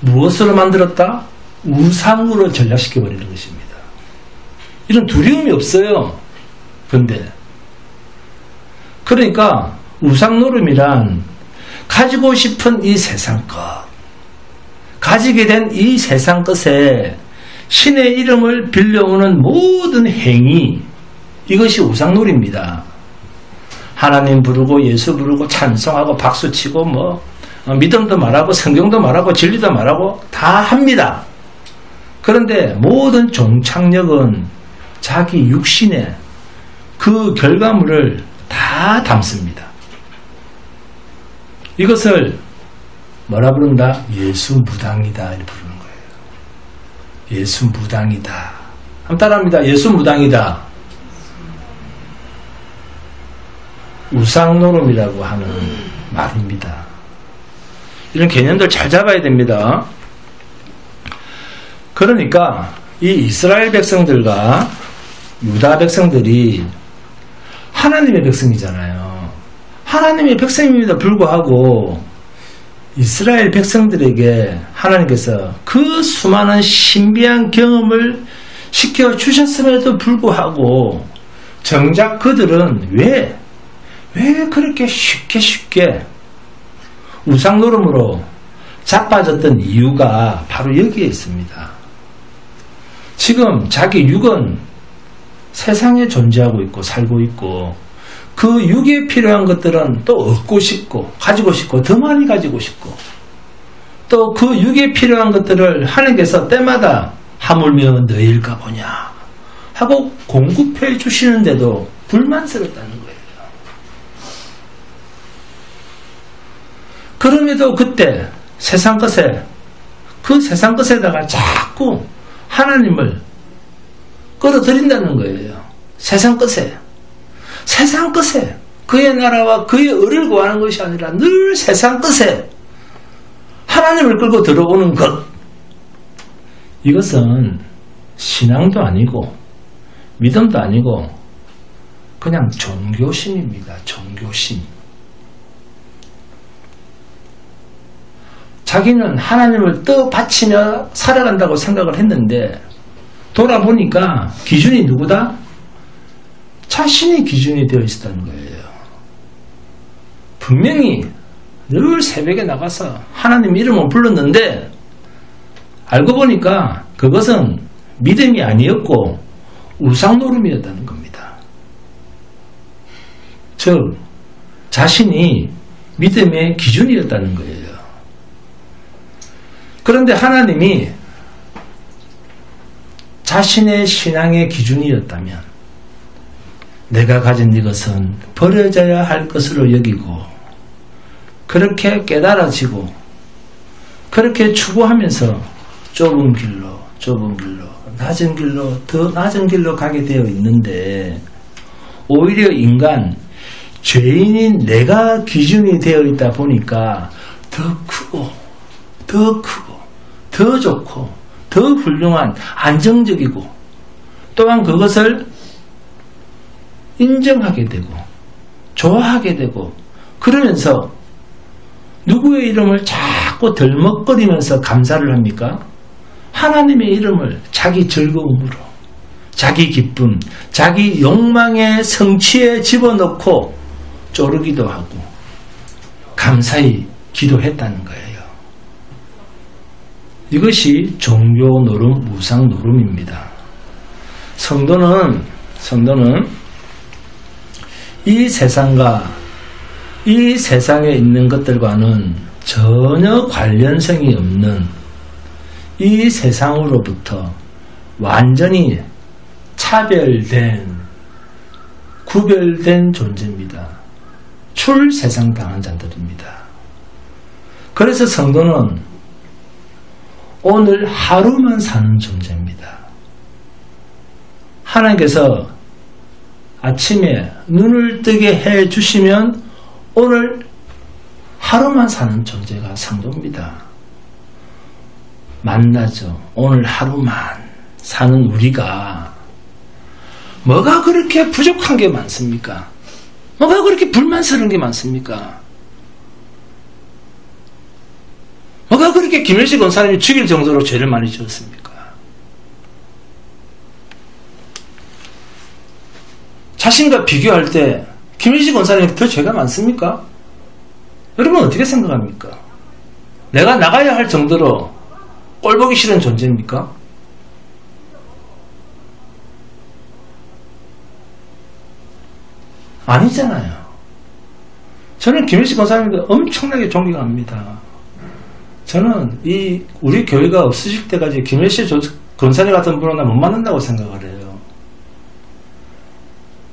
무엇으로 만들었다? 우상으로 전락시켜버리는 것입니다. 이런 두려움이 없어요. 근데 그러니까 우상노름이란 가지고 싶은 이 세상 것, 가지게 된 이 세상 것에 신의 이름을 빌려오는 모든 행위, 이것이 우상놀이입니다. 하나님 부르고 예수 부르고 찬송하고 박수치고 믿음도 말하고 성경도 말하고 진리도 말하고 다 합니다. 그런데 모든 종착역은 자기 육신에 그 결과물을 다 담습니다. 이것을 뭐라 부른다? 예수무당이다 이렇게 부르는 거예요. 예수무당이다. 한번 따라합니다. 예수무당이다. 우상노름이라고 하는 말입니다. 이런 개념들 잘 잡아야 됩니다. 그러니까 이 이스라엘 백성들과 유다 백성들이 하나님의 백성이잖아요. 하나님의 백성임에도 불구하고 이스라엘 백성들에게 하나님께서 그 수많은 신비한 경험을 시켜주셨음에도 불구하고 정작 그들은 왜 그렇게 쉽게 우상노름으로 자빠졌던 이유가 바로 여기에 있습니다. 지금 자기 육은 세상에 존재하고 있고 살고 있고 그 육에 필요한 것들은 또 얻고 싶고 가지고 싶고 더 많이 가지고 싶고 또 그 육에 필요한 것들을 하나님께서 때마다 하물며 너희일까 보냐 하고 공급해 주시는데도 불만스럽다는 거예요. 그럼에도 그때 세상 것에 그 세상 것에다가 자꾸 하나님을 끌어들인다는 거예요. 세상 것에 그의 나라와 그의 의를 구하는 것이 아니라 늘 세상 것에 하나님을 끌고 들어오는 것. 이것은 신앙도 아니고 믿음도 아니고 그냥 종교심입니다. 종교심. 자기는 하나님을 떠받치며 살아간다고 생각을 했는데 돌아보니까 기준이 누구다? 자신이 기준이 되어 있었다는 거예요. 분명히 늘 새벽에 나가서 하나님 이름을 불렀는데 알고 보니까 그것은 믿음이 아니었고 우상노름이었다는 겁니다. 즉 자신이 믿음의 기준이었다는 거예요. 그런데 하나님이 자신의 신앙의 기준이었다면 내가 가진 이것은 버려져야 할 것으로 여기고 그렇게 깨달아지고 그렇게 추구하면서 좁은 길로 낮은 길로 더 낮은 길로 가게 되어 있는데 오히려 인간, 죄인인 내가 기준이 되어 있다 보니까 더 크고 더 좋고 더 훌륭한, 안정적이고, 또한 그것을 인정하게 되고 좋아하게 되고, 그러면서 누구의 이름을 자꾸 덜먹거리면서 감사를 합니까? 하나님의 이름을 자기 즐거움으로, 자기 기쁨, 자기 욕망의 성취에 집어넣고 쪼르기도 하고 감사히 기도했다는 거예요. 이것이 종교 노름, 우상 노름입니다. 성도는 이 세상과 이 세상에 있는 것들과는 전혀 관련성이 없는 이 세상으로부터 완전히 차별된, 구별된 존재입니다. 출세상당한 자들입니다. 그래서 성도는 오늘 하루만 사는 존재입니다. 하나님께서 아침에 눈을 뜨게 해 주시면 오늘 하루만 사는 존재가 성도입니다. 만나죠. 오늘 하루만 사는 우리가 뭐가 그렇게 부족한 게 많습니까? 뭐가 그렇게 불만스러운 게 많습니까? 뭐가 그렇게 김일식 권사님이 죽일 정도로 죄를 많이 지었습니까? 자신과 비교할 때 김일식 권사님이 더 죄가 많습니까? 여러분 어떻게 생각합니까? 내가 나가야 할 정도로 꼴보기 싫은 존재입니까? 아니잖아요. 저는 김일식 권사님도 엄청나게 존경합니다. 저는 우리 교회가 없으실 때까지 김일식 권사님 같은 분은 나 못 만난다고 생각을 해요.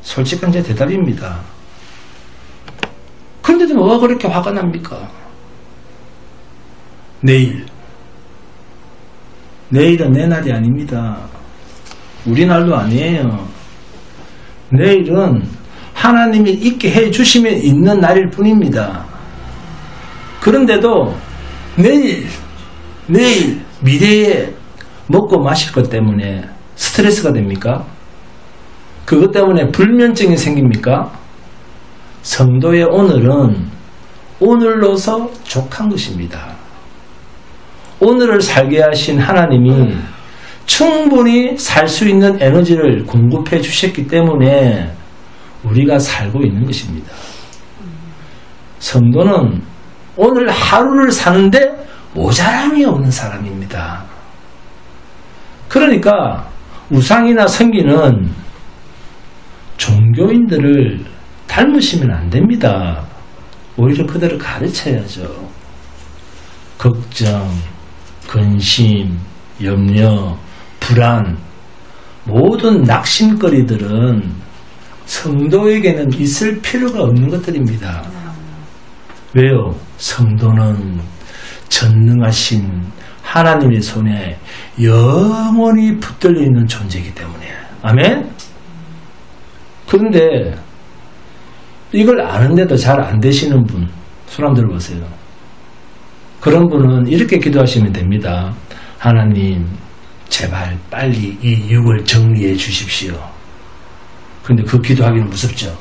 솔직한 제 대답입니다. 그런데도 뭐가 그렇게 화가 납니까? 내일은 내 날이 아닙니다. 우리 날도 아니에요. 내일은 하나님이 있게 해주시면 있는 날일 뿐입니다. 그런데도 내일 미래에 먹고 마실 것 때문에 스트레스가 됩니까? 그것 때문에 불면증이 생깁니까? 성도의 오늘은 오늘로서 족한 것입니다. 오늘을 살게 하신 하나님이 충분히 살 수 있는 에너지를 공급해 주셨기 때문에 우리가 살고 있는 것입니다. 성도는 오늘 하루를 사는데 모자람이 없는 사람입니다. 그러니까 우상이나 성기는 종교인들을 닮으시면 안 됩니다. 오히려 그들을 가르쳐야죠. 걱정, 근심, 염려, 불안, 모든 낙심거리들은 성도에게는 있을 필요가 없는 것들입니다. 왜요? 성도는 전능하신 하나님의 손에 영원히 붙들려 있는 존재이기 때문에. 아멘? 그런데 이걸 아는데도 잘 안 되시는 분, 손 한번 들어보세요. 그런 분은 이렇게 기도하시면 됩니다. 하나님, 제발 빨리 이 육을 정리해 주십시오. 그런데 그 기도하기는 무섭죠.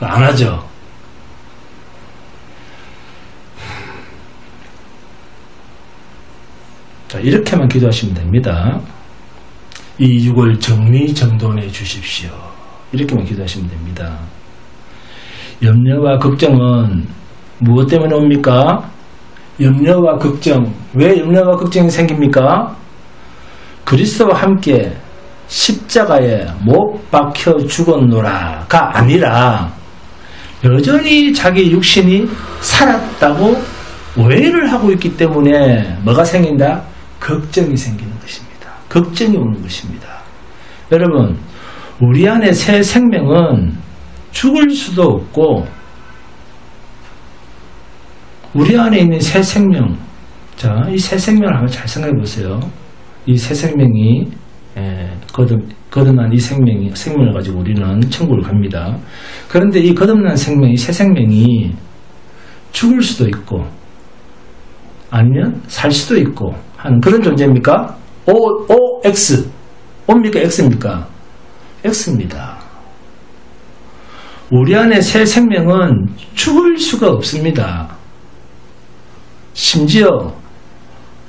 안 하죠. 자, 이렇게만 기도하시면 됩니다. 이 육을 정리정돈해 주십시오. 이렇게만 기도하시면 됩니다. 염려와 걱정은 무엇 때문에 옵니까? 염려와 걱정. 왜 염려와 걱정이 생깁니까? 그리스도와 함께 십자가에 못 박혀 죽었노라가 아니라 여전히 자기 육신이 살았다고 오해를 하고 있기 때문에 뭐가 생긴다? 걱정이 생기는 것입니다. 걱정이 오는 것입니다. 여러분, 우리 안에 새 생명은 죽을 수도 없고, 우리 안에 있는 새 생명, 자, 이 새 생명을 한번 잘 생각해 보세요. 이 새 생명이 거듭난 이 생명을 가지고 우리는 천국을 갑니다. 그런데 이 거듭난 생명이, 새 생명이 죽을 수도 있고 아니면 살 수도 있고 하는 그런 존재입니까? X. O입니까? X입니까? X입니다. 우리 안에 새 생명은 죽을 수가 없습니다. 심지어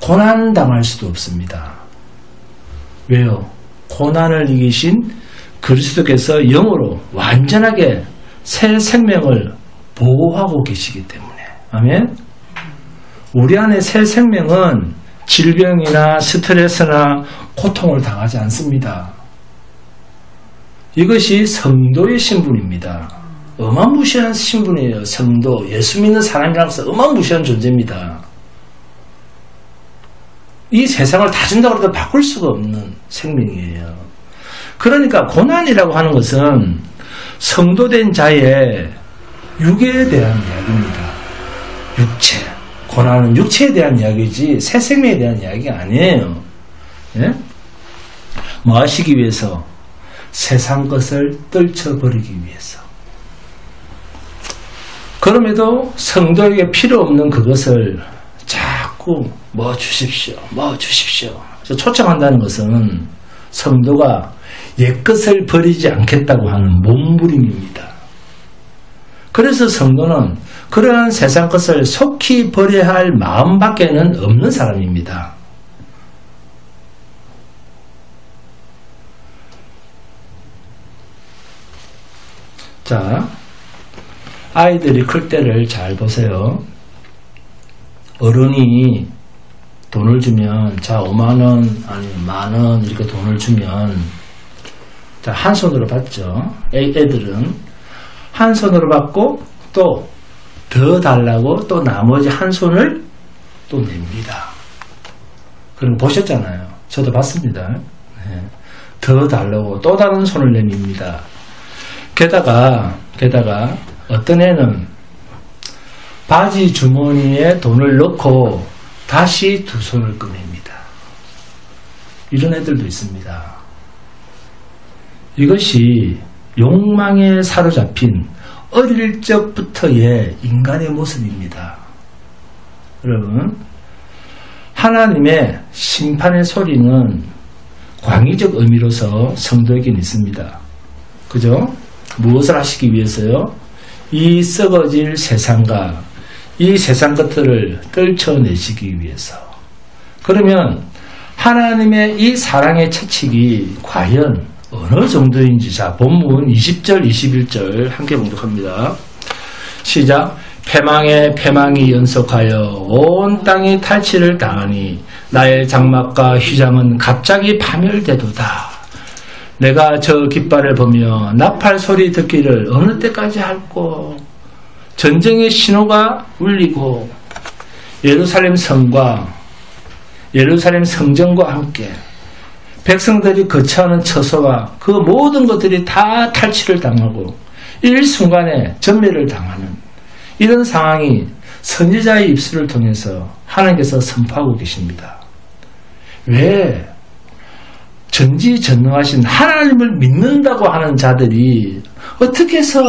고난당할 수도 없습니다. 왜요? 고난을 이기신 그리스도께서 영으로 완전하게 새 생명을 보호하고 계시기 때문에. 아멘? 우리 안에 새 생명은 질병이나 스트레스나 고통을 당하지 않습니다. 이것이 성도의 신분입니다. 어마무시한 신분이에요. 성도, 예수 믿는 사람이라서 어마무시한 존재입니다. 이 세상을 다 준다고 해도 바꿀 수가 없는 생명이에요. 그러니까 고난이라고 하는 것은 성도된 자의 육에 대한 이야기입니다. 육체. 고난은 육체에 대한 이야기지 새 생명에 대한 이야기가 아니에요. 예? 뭐 하시기 위해서? 세상 것을 떨쳐버리기 위해서. 그럼에도 성도에게 필요 없는 그것을 자꾸 뭐 주십시오. 초청한다는 것은 성도가 옛것을 버리지 않겠다고 하는 몸부림입니다. 그래서 성도는 그러한 세상 것을 속히 버려야 할 마음밖에는 없는 사람입니다. 자, 아이들이 클 때를 잘 보세요. 어른이 돈을 주면, 자, 5만원, 아니면 만원, 이렇게 돈을 주면, 자, 한 손으로 받죠. 애들은 한 손으로 받고, 또 더 달라고 또 나머지 한 손을 또 냅니다. 그럼 보셨잖아요. 저도 봤습니다. 네. 더 달라고 또 다른 손을 내밉니다. 게다가 어떤 애는 바지 주머니에 돈을 넣고 다시 두 손을 꺼냅니다. 이런 애들도 있습니다. 이것이 욕망에 사로잡힌 어릴 적부터의 인간의 모습입니다. 여러분, 하나님의 심판의 소리는 광의적 의미로서 성도에게는 있습니다. 그죠? 무엇을 하시기 위해서요? 이 썩어질 세상과 이 세상 것들을 떨쳐내시기 위해서. 그러면 하나님의 이 사랑의 채찍이 과연 어느 정도인지, 자, 본문 20절, 21절 함께 봉독합니다. 시작. 패망에 패망이 연속하여 온 땅이 탈취를 당하니 나의 장막과 휘장은 갑자기 파멸되도다. 내가 저 깃발을 보며 나팔 소리 듣기를 어느 때까지 할꼬. 전쟁의 신호가 울리고 예루살렘 성과 예루살렘 성전과 함께 백성들이 거처하는 처소와 그 모든 것들이 다 탈취를 당하고 일순간에 전멸을 당하는 이런 상황이 선지자의 입술을 통해서 하나님께서 선포하고 계십니다. 왜 전지전능하신 하나님을 믿는다고 하는 자들이 어떻게 해서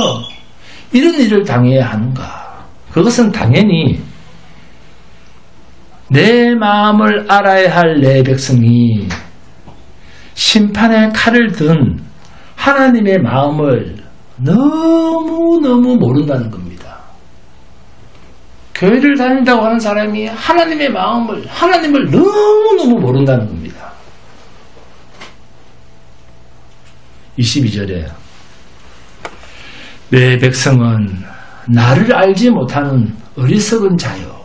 이런 일을 당해야 하는가? 그것은 당연히 내 마음을 알아야 할 내 백성이 심판의 칼을 든 하나님의 마음을 너무너무 모른다는 겁니다. 교회를 다닌다고 하는 사람이 하나님의 마음을, 하나님을 너무너무 모른다는 겁니다. 22절에 내 백성은 나를 알지 못하는 어리석은 자요,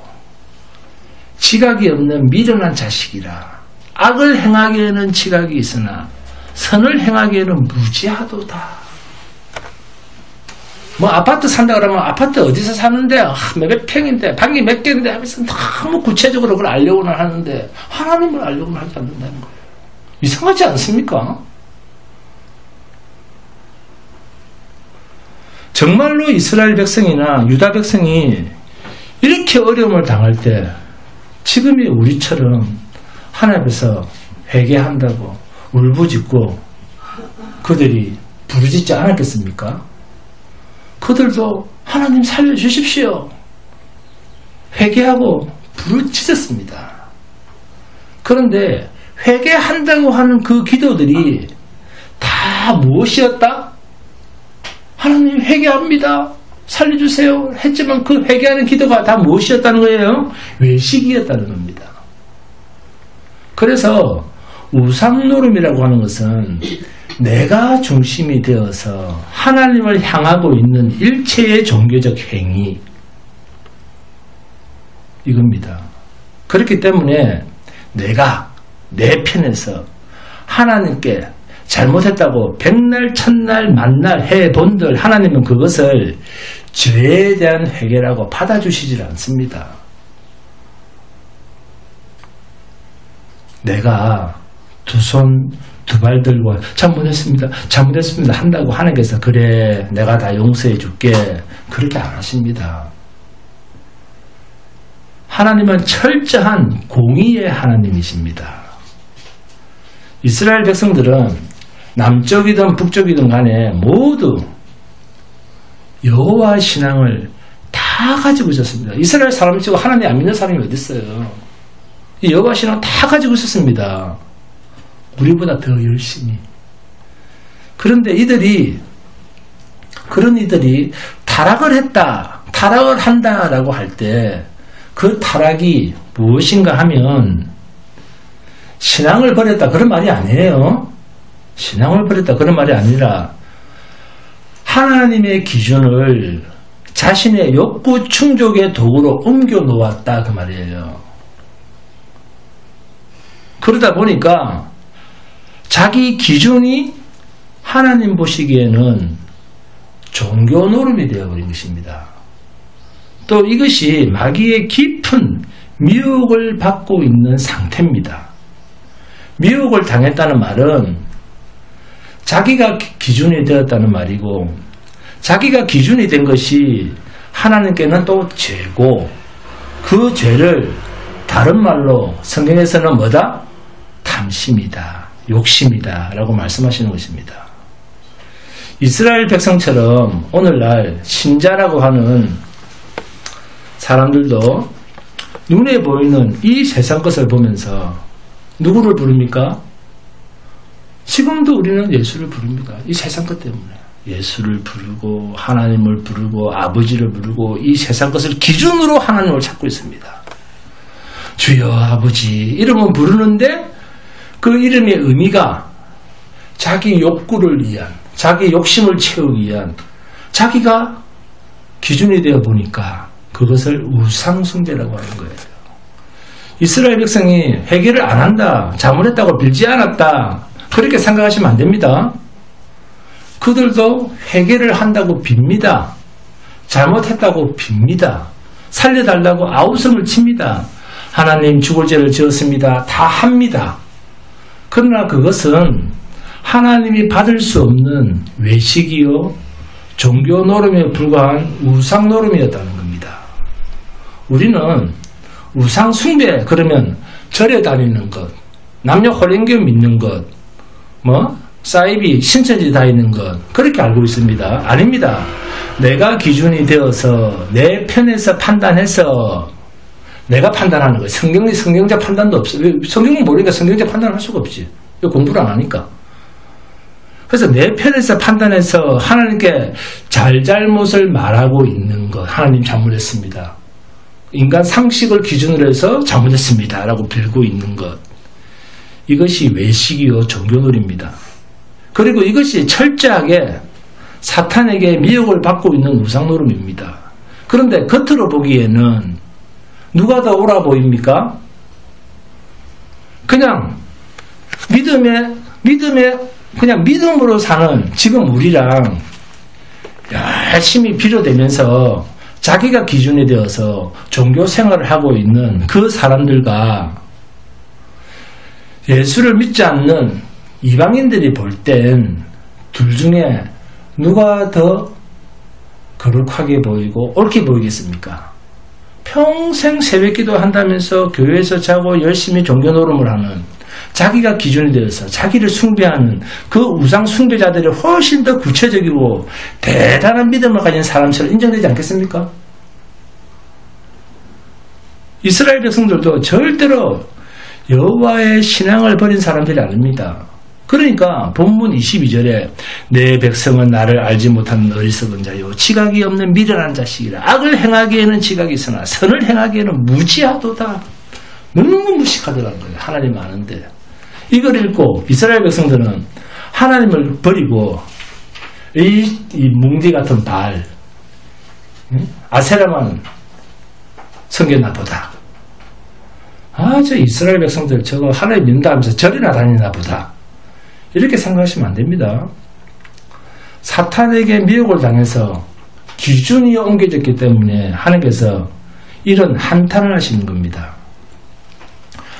지각이 없는 미련한 자식이라. 악을 행하기에는 지각이 있으나 선을 행하기에는 무지하도다. 뭐 아파트 산다 그러면 아파트 어디서 사는데, 몇 평인데, 방이 몇 개인데 하면서 너무 구체적으로 그걸 알려고는 하는데 하나님을 알려고는 하지 않는다는 거예요. 이상하지 않습니까? 정말로 이스라엘 백성이나 유다 백성이 이렇게 어려움을 당할 때 지금의 우리처럼 하나님 앞에서 회개한다고 울부짖고 그들이 부르짖지 않았겠습니까? 그들도 하나님 살려주십시오. 회개하고 부르짖었습니다. 그런데 회개한다고 하는 그 기도들이 다 무엇이었다? 하나님 회개합니다. 살려주세요. 했지만 그 회개하는 기도가 다 무엇이었다는 거예요? 외식이었다는 겁니다. 그래서 우상노름이라고 하는 것은 내가 중심이 되어서 하나님을 향하고 있는 일체의 종교적 행위, 이겁니다. 그렇기 때문에 내가 내 편에서 하나님께 잘못했다고 백날 천날 만날 해본들 하나님은 그것을 죄에 대한 회개라고 받아주시질 않습니다. 내가 두 손 두 발 들고 잘못했습니다 한다고 하나님께서 그래 내가 다 용서해 줄게 그렇게 안 하십니다. 하나님은 철저한 공의의 하나님이십니다. 이스라엘 백성들은 남쪽이든 북쪽이든 간에 모두 여호와 신앙을 다 가지고 있었습니다. 이스라엘 사람 치고 하나님 안 믿는 사람이 어디 있어요? 이 여호와 신앙 다 가지고 있었습니다. 우리보다 더 열심히. 그런데 그런 이들이 타락을 했다, 타락을 한다라고 할 때 그 타락이 무엇인가 하면 신앙을 버렸다 그런 말이 아니에요. 신앙을 버렸다 그런 말이 아니라 하나님의 기준을 자신의 욕구 충족의 도구로 옮겨 놓았다 그 말이에요. 그러다 보니까 자기 기준이 하나님 보시기에는 종교 노름이 되어버린 것입니다. 또 이것이 마귀의 깊은 미혹을 받고 있는 상태입니다. 미혹을 당했다는 말은 자기가 기준이 되었다는 말이고 자기가 기준이 된 것이 하나님께는 또 죄고 그 죄를 다른 말로 성경에서는 뭐다? 탐심이다. 욕심이다 라고 말씀하시는 것입니다. 이스라엘 백성처럼 오늘날 신자라고 하는 사람들도 눈에 보이는 이 세상 것을 보면서 누구를 부릅니까? 지금도 우리는 예수를 부릅니다. 이 세상 것 때문에 예수를 부르고 하나님을 부르고 아버지를 부르고 이 세상 것을 기준으로 하나님을 찾고 있습니다. 주여 아버지 이름은 부르는데 그 이름의 의미가 자기 욕구를 위한 자기 욕심을 채우기 위한 자기가 기준이 되어 보니까 그것을 우상숭배라고 하는 거예요. 이스라엘 백성이 회개를 안 한다, 잘못했다고 빌지 않았다 그렇게 생각하시면 안 됩니다. 그들도 회개를 한다고 빕니다. 잘못했다고 빕니다. 살려달라고 아우성을 칩니다. 하나님 죽을 죄를 지었습니다. 다 합니다. 그러나 그것은 하나님이 받을 수 없는 외식이요 종교 노름에 불과한 우상 노름이었다는 겁니다. 우리는 우상 숭배 그러면 절에 다니는 것, 남녀 혼인교 믿는 것, 사이비 신천지 다니는 것 그렇게 알고 있습니다. 아닙니다. 내가 기준이 되어서 내 편에서 판단해서 내가 판단하는 거예요. 성경자 판단도 없어요. 성경을 모르니까 성경자 판단을 할 수가 없지. 공부를 안 하니까. 그래서 내 편에서 판단해서 하나님께 잘잘못을 말하고 있는 것. 하나님 잘못했습니다. 인간 상식을 기준으로 해서 잘못했습니다. 라고 빌고 있는 것. 이것이 외식이요 종교놀이입니다. 그리고 이것이 철저하게 사탄에게 미혹을 받고 있는 우상노름입니다. 그런데 겉으로 보기에는 누가 더 옳아 보입니까? 그냥 그냥 믿음으로 사는 지금 우리랑 열심히 비교되면서 자기가 기준이 되어서 종교 생활을 하고 있는 그 사람들과 예수를 믿지 않는 이방인들이 볼 땐 둘 중에 누가 더 거룩하게 보이고 옳게 보이겠습니까? 평생 새벽기도 한다면서 교회에서 자고 열심히 종교 노름을 하는 자기가 기준이 되어서 자기를 숭배하는 그 우상 숭배자들이 훨씬 더 구체적이고 대단한 믿음을 가진 사람처럼 인정되지 않겠습니까? 이스라엘 백성들도 절대로 여호와의 신앙을 버린 사람들이 아닙니다. 그러니까 본문 22절에 내 백성은 나를 알지 못하는 어리석은 자요 지각이 없는 미련한 자식이라. 악을 행하기에는 지각이 있으나 선을 행하기에는 무지하도다. 너무 무식하더라는 거예요. 하나님 아는데. 이걸 읽고 이스라엘 백성들은 하나님을 버리고 이 뭉디 같은 바알, 아세라만 섬겼나 보다. 저 이스라엘 백성들 저거 하나님 믿는다 하면서 절이나 다니나 보다. 이렇게 생각하시면 안 됩니다. 사탄에게 미혹을 당해서 기준이 옮겨졌기 때문에 하나님께서 이런 한탄을 하시는 겁니다.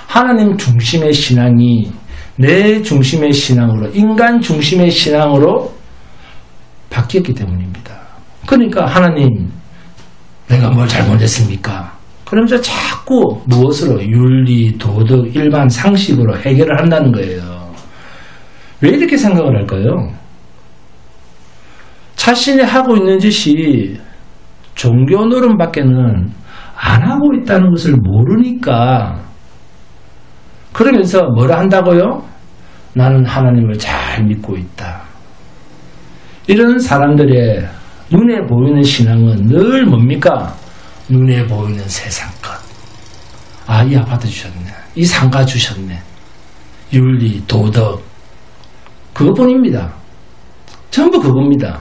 하나님 중심의 신앙이 내 중심의 신앙으로, 인간 중심의 신앙으로 바뀌었기 때문입니다. 그러니까 하나님, 내가 뭘 잘못했습니까? 그러면서 자꾸 무엇으로? 윤리, 도덕, 일반 상식으로 해결을 한다는 거예요. 왜 이렇게 생각을 할까요? 자신이 하고 있는 짓이 종교 노름밖에는 안 하고 있다는 것을 모르니까, 그러면서 뭐라 한다고요? 나는 하나님을 잘 믿고 있다. 이런 사람들의 눈에 보이는 신앙은 늘 뭡니까? 눈에 보이는 세상 것. 이 아파트 주셨네. 이 상가 주셨네. 윤리, 도덕. 그것뿐입니다. 전부 그겁니다.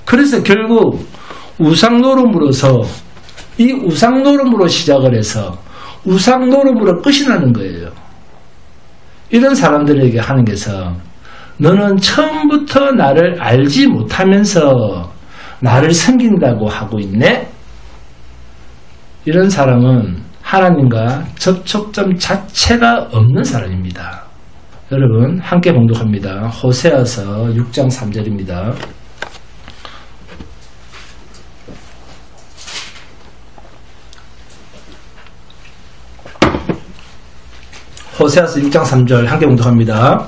그래서 결국 우상노름으로서 이 우상노름으로 시작을 해서 우상노름으로 끝이 나는 거예요. 이런 사람들에게 하나님께서 너는 처음부터 나를 알지 못하면서 나를 섬긴다고 하고 있네? 이런 사람은 하나님과 접촉점 자체가 없는 사람입니다. 여러분 함께 봉독합니다. 호세아서 6장 3절입니다. 호세아서 6장 3절 함께 봉독합니다.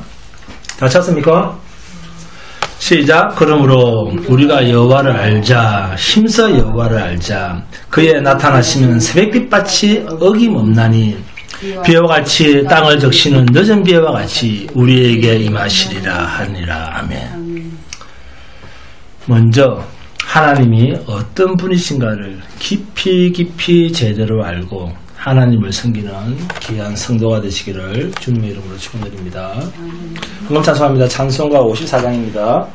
다 찾습니까? 시작. 그러므로 우리가 여호와를 알자. 힘써 여호와를 알자. 그의 나타나시면 새벽빛같이 어김없나니 비와 같이 땅을 적시는 늦은 비와 같이 우리에게 임하시리라 하니라. 아멘. 먼저 하나님이 어떤 분이신가를 깊이 제대로 알고 하나님을 섬기는 귀한 성도가 되시기를 주님의 이름으로 축원드립니다. 헌금 찬송합니다. 찬송가 54장입니다.